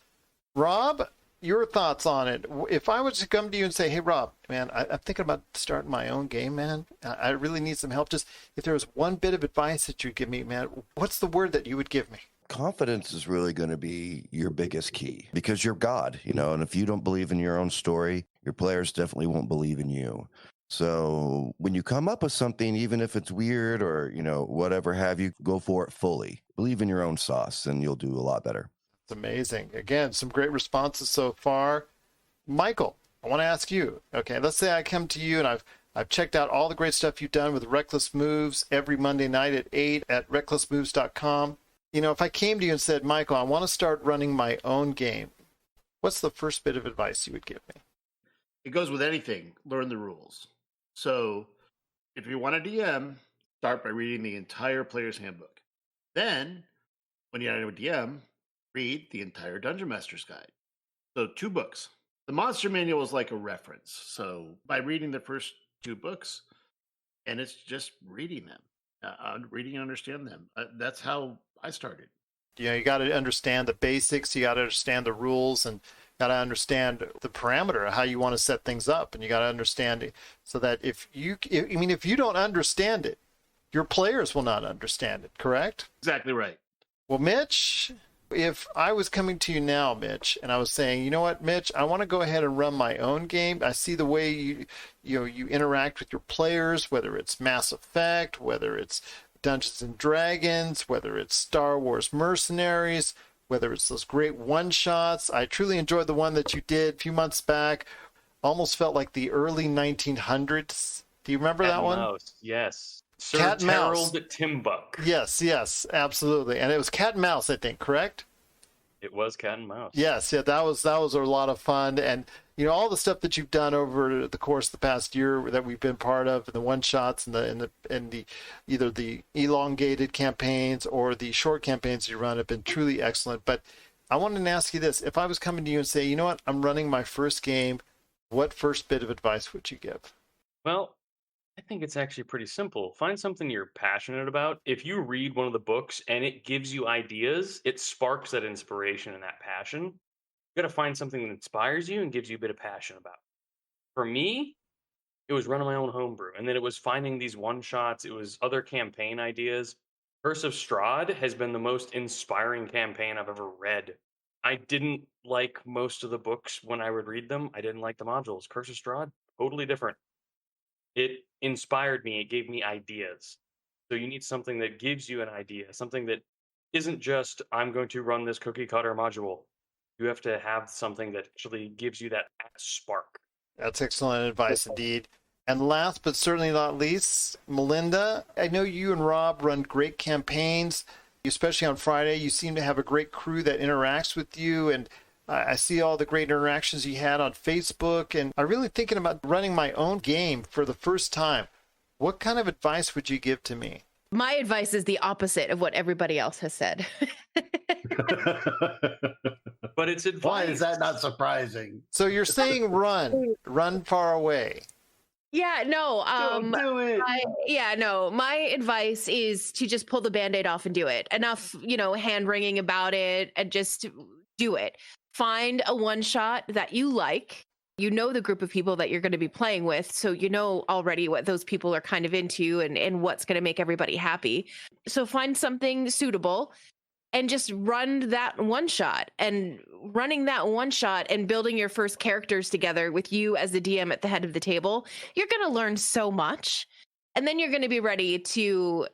Rob, your thoughts on it. If I was to come to you and say, hey, Rob, man, I'm thinking about starting my own game, man. I really need some help. Just if there was one bit of advice that you'd give me, man, what's the word that you would give me? Confidence is really going to be your biggest key because you're God, and if you don't believe in your own story, your players definitely won't believe in you. So when you come up with something, even if it's weird or, whatever have you, go for it fully. Believe in your own sauce and you'll do a lot better. It's amazing. Again, some great responses so far. Michael, I want to ask you, okay, let's say I come to you and I've checked out all the great stuff you've done with Reckless Moves every Monday night at 8 at recklessmoves.com. If I came to you and said, Michael, I want to start running my own game, what's the first bit of advice you would give me? It goes with anything. Learn the rules. So if you want to DM, start by reading the entire player's handbook. Then, when you're a DM, read the entire Dungeon Master's Guide. So 2 books. The Monster Manual is like a reference. So by reading the first 2 books, and it's just reading them, reading and understand them. That's how I started. You got to understand the basics. You got to understand the rules and got to understand the parameter of how you want to set things up. And you got to understand it so that if you don't understand it, your players will not understand it, correct? Exactly right. Well, Mitch, if I was coming to you now, Mitch, and I was saying, you know what, Mitch, I want to go ahead and run my own game. I see the way you interact with your players, whether it's Mass Effect, whether it's Dungeons and Dragons, whether it's Star Wars Mercenaries, whether it's those great one-shots. I truly enjoyed the one that you did a few months back. Almost felt like the early 1900s. Do you remember that one? Mouse. Yes. Sir Cat and Mouse. Terrell Timbuck. Yes, absolutely. And it was Cat and Mouse, I think, correct? It was Cat and Mouse. Yes, yeah, that was a lot of fun. And all the stuff that you've done over the course of the past year that we've been part of, and the one shots and the either the elongated campaigns or the short campaigns you run have been truly excellent. But I wanted to ask you this: if I was coming to you and say, you know what, I'm running my first game, what first bit of advice would you give? Well, I think it's actually pretty simple. Find something you're passionate about. If you read one of the books and it gives you ideas, it sparks that inspiration and that passion. You got to find something that inspires you and gives you a bit of passion about. For me, it was running my own homebrew, and then it was finding these one-shots. It was other campaign ideas. Curse of Strahd has been the most inspiring campaign I've ever read. I didn't like most of the books when I would read them. I didn't like the modules. Curse of Strahd, totally different. It inspired me. It gave me ideas. So you need something that gives you an idea, something that isn't just, I'm going to run this cookie cutter module. You have to have something that actually gives you that spark. That's excellent advice indeed. And last but certainly not least, Melinda, I know you and Rob run great campaigns, especially on Friday. You seem to have a great crew that interacts with you, and I see all the great interactions you had on Facebook, and I'm really thinking about running my own game for the first time. What kind of advice would you give to me? My advice is the opposite of what everybody else has said. But it's advice. Why is that not surprising? So you're saying run far away. Yeah, no. Don't do it. My advice is to just pull the Band-Aid off and do it. Enough, hand-wringing about it, and just do it. Find a one-shot that you like. You know the group of people that you're going to be playing with, so you know already what those people are kind of into and what's going to make everybody happy. So find something suitable and just run that one shot. And running that one shot and building your first characters together with you as the DM at the head of the table, you're going to learn so much. And then you're going to be ready to,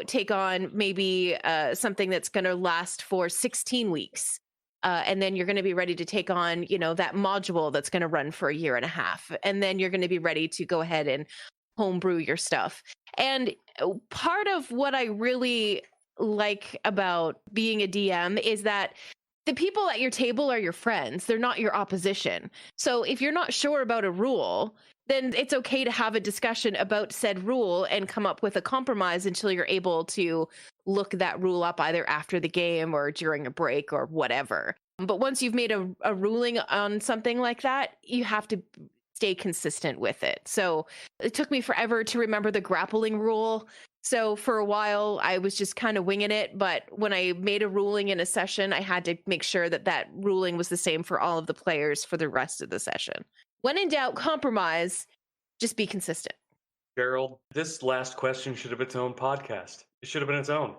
take on maybe something that's going to last for 16 weeks. And then you're going to be ready to take on, that module that's going to run for a year and a half. And then you're going to be ready to go ahead and homebrew your stuff. And part of what I really like about being a DM is that the people at your table are your friends. They're not your opposition. So if you're not sure about a rule, then it's okay to have a discussion about said rule and come up with a compromise until you're able to look that rule up either after the game or during a break or whatever. But once you've made a ruling on something like that, you have to stay consistent with it. So it took me forever to remember the grappling rule. So for a while, I was just kind of winging it. But when I made a ruling in a session, I had to make sure that that ruling was the same for all of the players for the rest of the session. When in doubt, compromise, just be consistent. Gerald, this last question should have its own podcast. It should have been its own.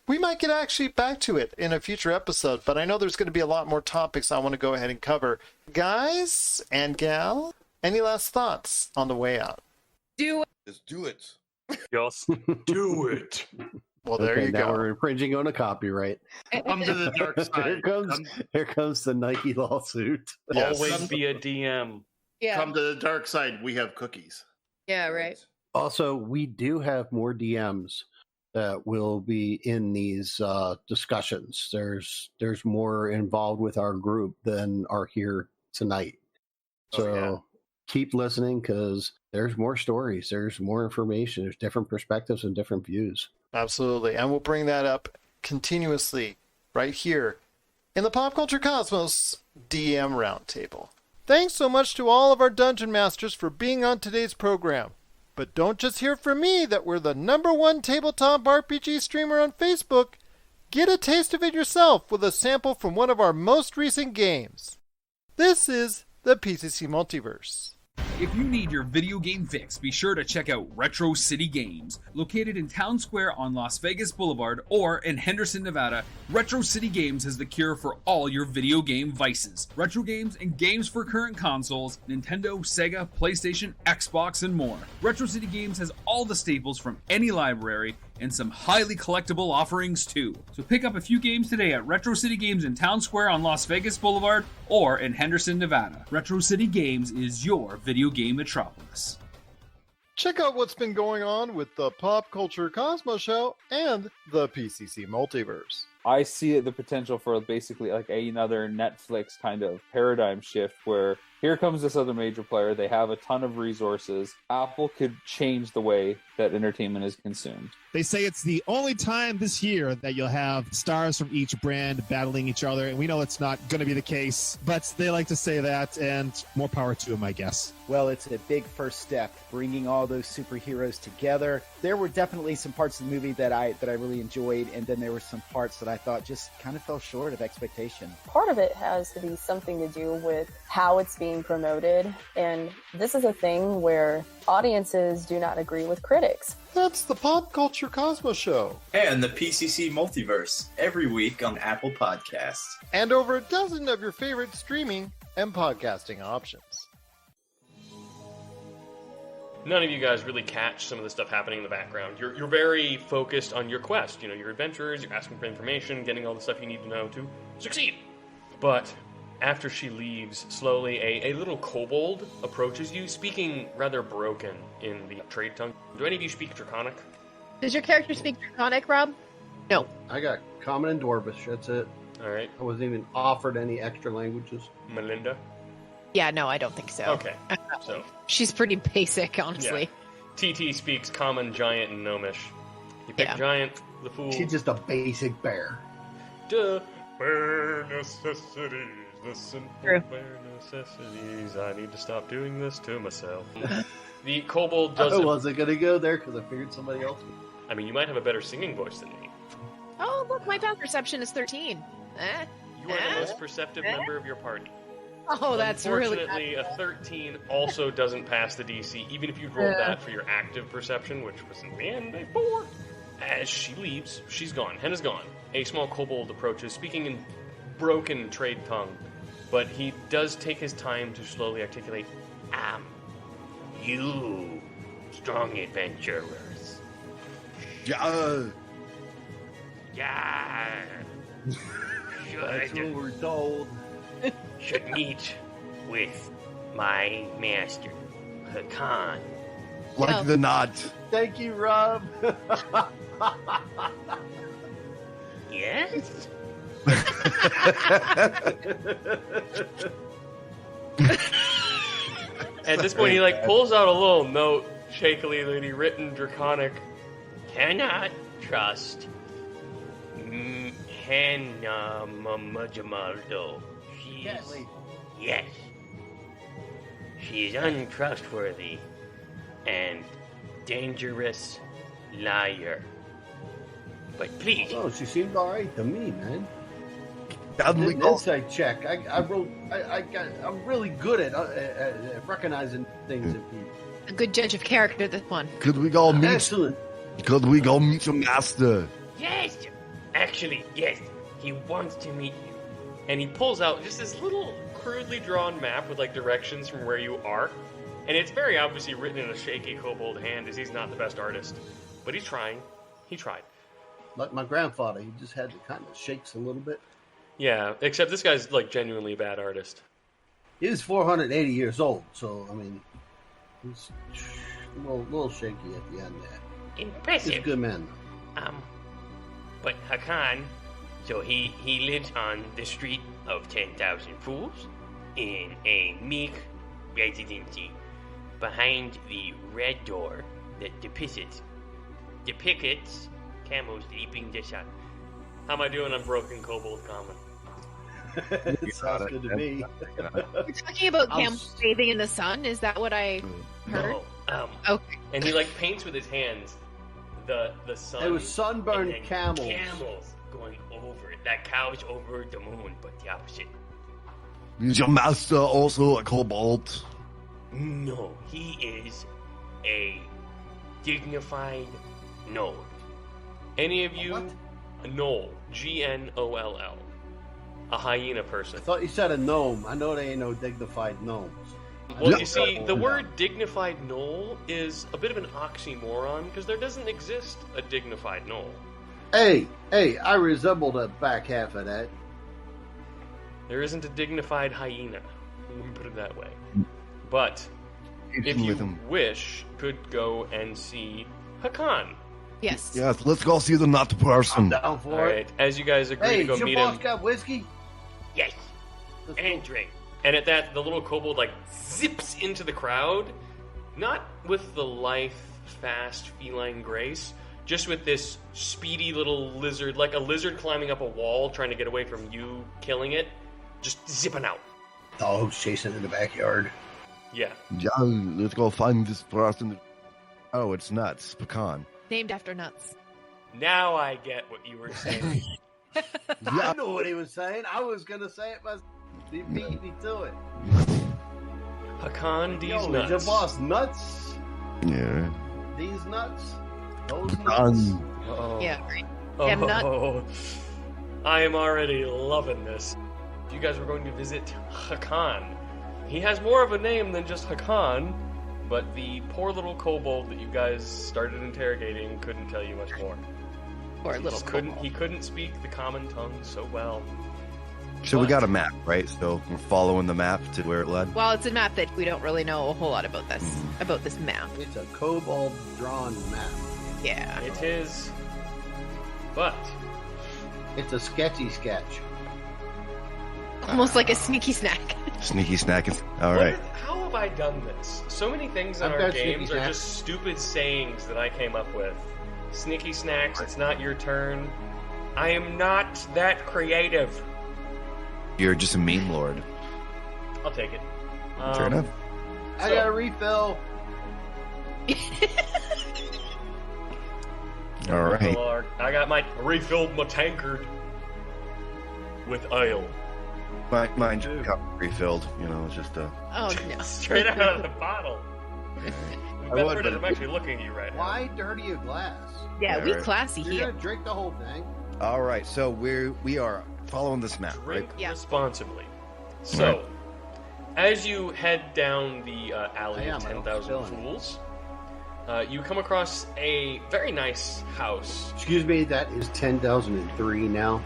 We might get actually back to it in a future episode, but I know there's going to be a lot more topics I want to go ahead and cover. Guys and gal, any last thoughts on the way out? Do it. Just do it. Yes, do it. Well, there you now go. we're infringing on a copyright. Come to the dark side. Here comes the Nike lawsuit. Yes. Always be a DM. Yeah. Come to the dark side. We have cookies. Yeah, right. Also, we do have more DMs that will be in these discussions. There's more involved with our group than are here tonight. So keep listening, because there's more stories, there's more information, there's different perspectives and different views. Absolutely. And we'll bring that up continuously right here in the Pop Culture Cosmos DM Roundtable. Thanks so much to all of our Dungeon Masters for being on today's program. But don't just hear from me that we're the #1 tabletop RPG streamer on Facebook. Get a taste of it yourself with a sample from one of our most recent games. This is the PCC Multiverse. If you need your video game fix, be sure to check out Retro City Games. Located in Town Square on Las Vegas Boulevard or in Henderson, Nevada, Retro City Games has the cure for all your video game vices. Retro games and games for current consoles, Nintendo, Sega, PlayStation, Xbox, and more. Retro City Games has all the staples from any library and some highly collectible offerings too. So pick up a few games today at Retro City Games in Town Square on Las Vegas Boulevard or in Henderson, Nevada. Retro City Games is your video game metropolis. Check out what's been going on with the Pop Culture Cosmos Show and the PCC Multiverse. I see the potential for basically like another Netflix kind of paradigm shift where here comes this other major player. They have a ton of resources. Apple could change the way that entertainment is consumed. They say it's the only time this year that you'll have stars from each brand battling each other, and we know it's not going to be the case, but they like to say that, and more power to them, I guess. Well, it's a big first step, bringing all those superheroes together. There were definitely some parts of the movie that I really enjoyed, and then there were some parts that I thought just kind of fell short of expectation. Part of it has to be something to do with how it's being promoted, and this is a thing where audiences do not agree with critics. That's the Pop Culture Cosmos Show. And the PCC Multiverse, every week on Apple Podcasts. And over a dozen of your favorite streaming and podcasting options. None of you guys really catch some of the stuff happening in the background. You're very focused on your quest, your adventures, you're asking for information, getting all the stuff you need to know to succeed. But after she leaves, slowly a little kobold approaches you, speaking rather broken in the trade tongue. Do any of you speak Draconic? Does your character speak Draconic, Rob? No. I got Common and Dwarvish, that's it. All right. I wasn't even offered any extra languages. Melinda? Yeah, no, I don't think so. Okay, so she's pretty basic, honestly. Yeah. TT speaks Common, Giant, and Gnomish. You pick Giant, the fool. She's just a basic bear. Duh. Bare necessities, the simple bare necessities. I need to stop doing this to myself. The kobold doesn't. I wasn't going to go there because I figured somebody else would. I mean, you might have a better singing voice than me. Oh, look, my path perception is 13. You are the most perceptive member of your party. Oh, that's really Unfortunately, a 13 also doesn't pass the DC, even if you rolled Yeah. that for your active perception, which was in the end a 4. As she leaves, she's gone. Henna's gone. A small kobold approaches, speaking in broken trade tongue, but he does take his time to slowly articulate, you strong adventurers. Yeah. Yeah. That's what we're told. Should meet with my master, Hakan. Like the knot. Thank you, Rob. Yes? At this point, he pulls out a little note, shakily, that he written Draconic. Cannot trust Hannah Mamajamaldo. Yes. She's untrustworthy and dangerous liar. But please. Oh, she seemed all right to me, man. An insight check. I'm really good at recognizing things in people. A good judge of character, this one. Could we go meet? Excellent. Could we go meet your master? Yes! Actually, yes. He wants to meet you. And he pulls out just this little crudely drawn map with like directions from where you are. And it's very obviously written in a shaky kobold hand, as he's not the best artist. But he's trying. He tried. Like my grandfather, he just had to kind of shakes a little bit. Yeah, except this guy's like genuinely a bad artist. He is 480 years old, so I mean, he's a little shaky at the end there. Impressive. He's a good man. But Hakan, so he lives on the street of 10,000 Fools in a meek residency behind the red door that depicts camels leaping the sun. How am I doing on broken kobold common? It sounds good to me. You're talking about camels bathing in the sun? Is that what I heard? No. Okay. And he like paints with his hands the sun. It was sunburned and then camels. Camels going over it. Like cows over the moon, but the opposite. Is your master also a kobold? No, he is a dignified gnome. Any of you? A gnoll. Gnoll. A hyena person. I thought you said a gnome. I know they ain't no dignified gnomes. Well, you see, the word dignified gnoll is a bit of an oxymoron because there doesn't exist a dignified gnoll. Hey, I resemble the back half of that. There isn't a dignified hyena. Let me put it that way. But if you wish, could go and see Hakan. Yes. Yes, let's go see the nut person. I'm down for All it. right, as you guys agree to go your meet boss him. got whiskey? Yes. And drink. And at that, the little kobold like zips into the crowd, not with the lithe, fast, feline grace, just with this speedy little lizard, like a lizard climbing up a wall, trying to get away from you killing it, just zipping out. Dogs chasing in the backyard. Yeah. Yeah, let's go find this person. Oh, it's nuts. Pecan. Named after nuts. Now I get what you were saying. I know what he was saying. I was going to say it myself. He beat me to it. Hakan, these Yo, nuts. your boss nuts? Yeah. These nuts? Those nuts? Pecan. Oh. Yeah, right. Damn nut. I am already loving this. You guys were going to visit Hakan. He has more of a name than just Hakan, but the poor little kobold that you guys started interrogating couldn't tell you much more. Poor little kobold. He couldn't speak the common tongue so well. So we got a map, right? So we're following the map to where it led. Well, it's a map that we don't really know a whole lot about this map. It's a kobold drawn map. Yeah. It is. But it's a sketchy sketch. Almost like a sneaky snack. Sneaky snack is all right. How have I done this? So many things in our games are just stupid sayings that I came up with. Sneaky snacks, it's not your turn. I am not that creative. You're just a meme lord. I'll take it. Fair enough. I got a refill. All right. I got refilled my tankard with ale. Mine just got refilled. You know, it's just a. Oh no! Straight out of the bottle. I'm actually looking at you right now. Why dirty your glass? Yeah, we classy You're here. gonna drink the whole thing. All right, so we are following this map, Drink right? responsibly. So, as you head down the alley of 10,000 Fools, you come across a very nice house. Excuse me, that is 10,003 now.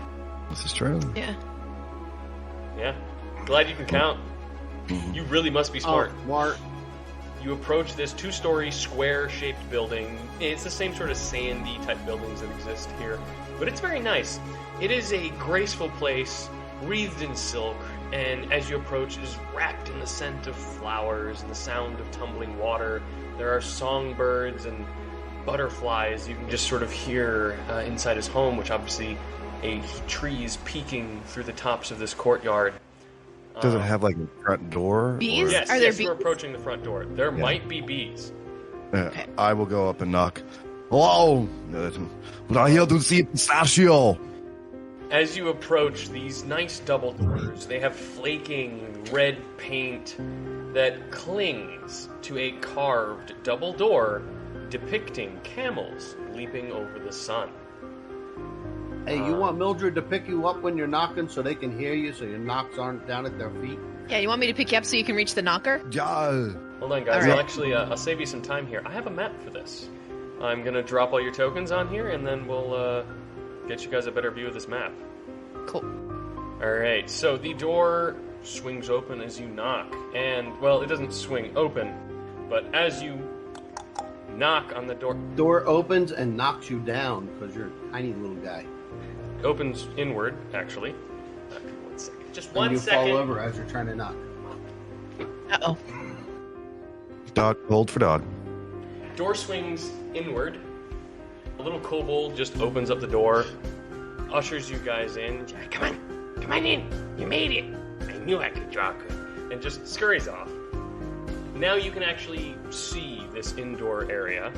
This is true. Yeah. Yeah. Glad you can count. You really must be smart. Oh, smart. You approach this 2-story square-shaped building. It's the same sort of sandy type buildings that exist here, but it's very nice. It is a graceful place, wreathed in silk, and as you approach, it is wrapped in the scent of flowers and the sound of tumbling water. There are songbirds and butterflies you can just sort of hear inside his home, which obviously trees peeking through the tops of this courtyard. Does it have like a front door? Bees? Yes, Are there yes, you're approaching the front door. There might be bees. I will go up and knock. Hello, but I'm here to see pistachio. As you approach these nice double doors, they have flaking red paint that clings to a carved double door depicting camels leaping over the sun. Hey, you want Mildred to pick you up when you're knocking so they can hear you so your knocks aren't down at their feet? Yeah, you want me to pick you up so you can reach the knocker? Yeah. Hold on, guys. All right. I'll actually I'll save you some time here. I have a map for this. I'm gonna drop all your tokens on here, and then we'll get you guys a better view of this map. Cool. All right. So the door swings open as you knock, and well, it doesn't swing open, but as you knock on the door, Door opens and knocks you down because you're a tiny little guy. opens inward. Actually, 1 second. Just And 1 you second. fall over as you're trying to knock. Uh-oh. Dog, hold for dog. Door swings inward. A little kobold just opens up the door, ushers you guys in. Come on in. You made it. I knew I could draw good. And just scurries off. Now you can actually see this indoor area.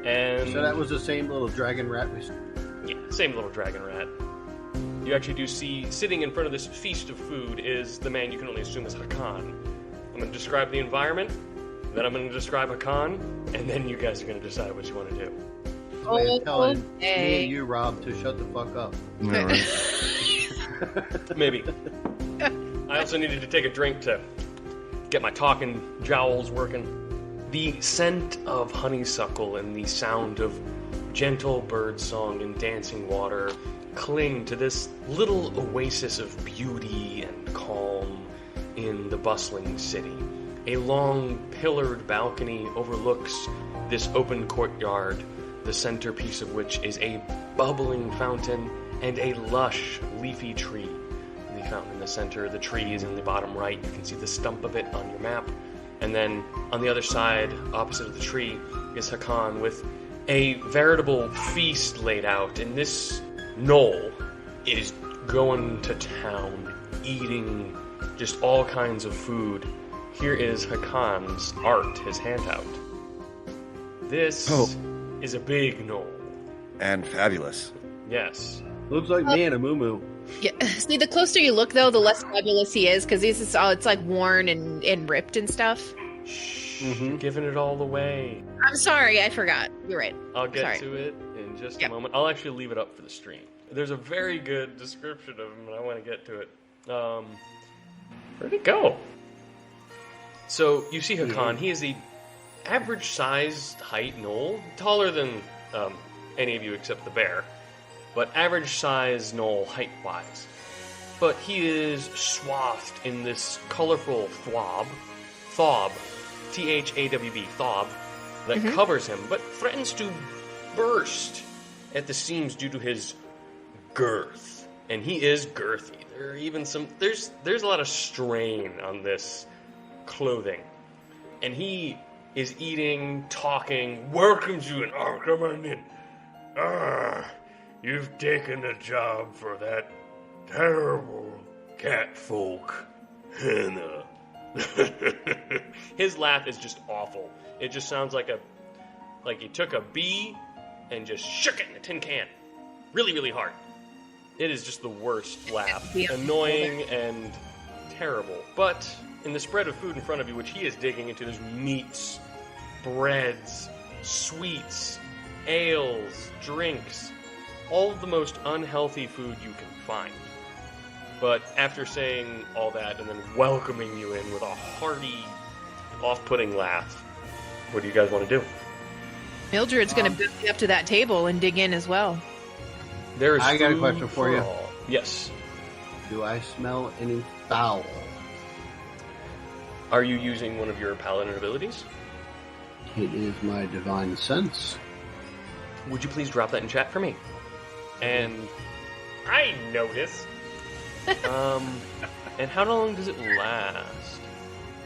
And So that was the same little dragon rat we saw. yeah, same little dragon rat. You actually do see, sitting in front of this feast of food is the man you can only assume is Hakan. I'm going to describe the environment, then I'm going to describe Hakan, and then you guys are going to decide what you want to do. Man telling me okay. and you, Rob, to shut the fuck up. Maybe. I also needed to take a drink to get my talking jowls working. The scent of honeysuckle and the sound of gentle bird song and dancing water cling to this little oasis of beauty and calm in the bustling city. A long pillared balcony overlooks this open courtyard, the centerpiece of which is a bubbling fountain and a lush leafy tree. The fountain in the center, the tree is in the bottom right. You can see the stump of it on your map. And then on the other side, opposite of the tree, is Hakan with a veritable feast laid out. And this knoll is going to town, eating just all kinds of food. Here is Hakan's art, his handout. This is a big knoll. And fabulous. Yes. Looks like me and a moo-moo. Yeah. See, the closer you look, though, the less fabulous he is, because this is all, it's like worn and ripped and stuff. You're giving it all away. I'm sorry, I forgot. You're right. I'll get Sorry. to it in just a moment. I'll actually leave it up for the stream. There's a very good description of him, and I want to get to it. Where'd it go? So, you see Hakan. He is the average-sized height knoll, taller than any of you except the bear, but average-sized knoll height-wise. But he is swathed in this colorful thob, T-H-A-W-B, thob, that covers him, but threatens to burst at the seams due to his girth. And he is girthy. There are even there's a lot of strain on this clothing. And he is eating, talking, welcomes you, and come on in. You've taken the job for that terrible cat folk, Hannah. His laugh is just awful. It just sounds like he took a bee and just shook it in a tin can. Really, really hard. It is just the worst laugh. Annoying and terrible. But in the spread of food in front of you, which he is digging into, there's meats, breads, sweets, ales, drinks, all of the most unhealthy food you can find. But after saying all that and then welcoming you in with a hearty, off-putting laugh, what do you guys want to do? Mildred's going to boot you up to that table and dig in as well. There is I got a food question for you. all. Yes. Do I smell any foul? Are you using one of your paladin abilities? It is my divine sense. Would you please drop that in chat for me? And I notice. And how long does it last?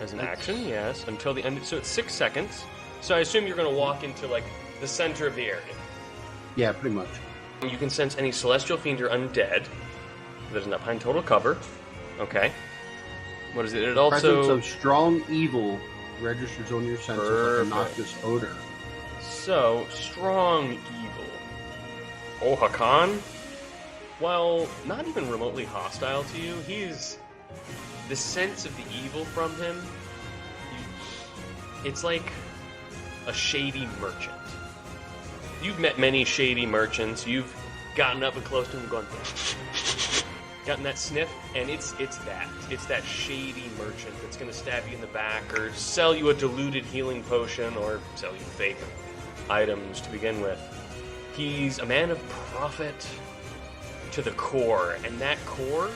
As an action, yes, until the end. So it's 6 seconds. So I assume you're going to walk into like the center of the area. Yeah, pretty much. You can sense any celestial fiend or undead that is not behind total cover. Okay. what is it? It The presence also of strong evil registers on your senses like a noxious odor. So, strong evil. Oh, Hakan? While not even remotely hostile to you, he's... the sense of the evil from him, it's like a shady merchant. You've met many shady merchants. You've gotten up and close to him and gone... gotten that sniff, and it's that. It's that shady merchant that's going to stab you in the back or sell you a diluted healing potion or sell you fake items to begin with. He's a man of profit to the core, and that core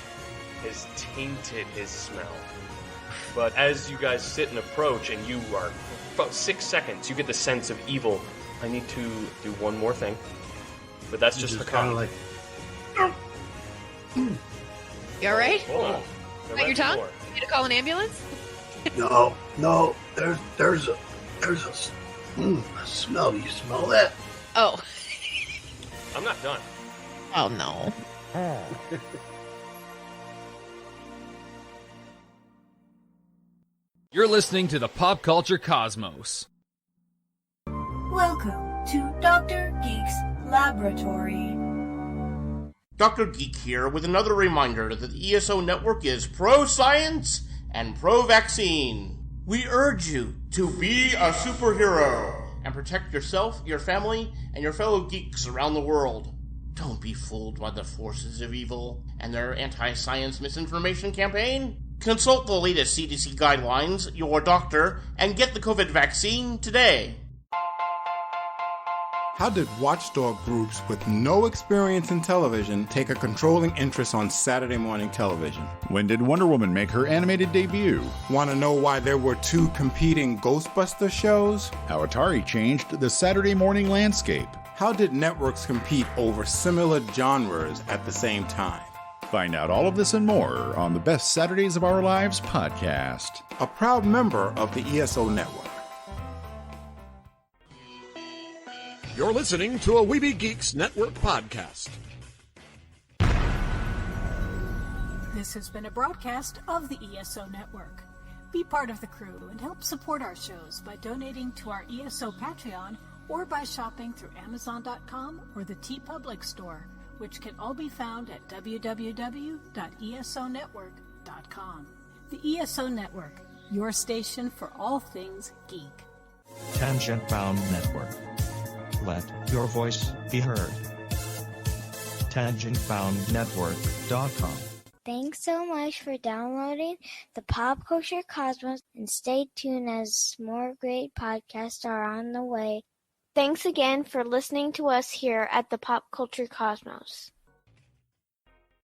has tainted his smell. But as you guys sit and approach, and you are about 6 seconds, you get the sense of evil. I need to do one more thing, but that's just kind of like... You all right? Hold on. Got your tongue? You need to call an ambulance? No, there's a smell. You smell that? Oh. I'm not done. Oh, no. You're listening to the Pop Culture Cosmos. Welcome to Dr. Geek's Laboratory. Dr. Geek here with another reminder that the ESO Network is pro-science and pro-vaccine. We urge you to be a superhero and protect yourself, your family, and your fellow geeks around the world. Don't be fooled by the forces of evil and their anti-science misinformation campaign. Consult the latest CDC guidelines, your doctor, and get the COVID vaccine today. How did watchdog groups with no experience in television take a controlling interest on Saturday morning television? When did Wonder Woman make her animated debut? Want to know why there were two competing Ghostbuster shows? How Atari changed the Saturday morning landscape? How did networks compete over similar genres at the same time? Find out all of this and more on the Best Saturdays of Our Lives podcast. A proud member of the ESO Network. You're listening to a Weeby Geeks Network podcast. This has been a broadcast of the ESO Network. Be part of the crew and help support our shows by donating to our ESO Patreon or by shopping through Amazon.com or the TeePublic store, which can all be found at www.esonetwork.com. The ESO Network, your station for all things geek. Tangent Bound Network. Let your voice be heard. TangentBoundNetwork.com. Thanks so much for downloading the Pop Culture Cosmos, and stay tuned as more great podcasts are on the way. Thanks again for listening to us here at the Pop Culture Cosmos.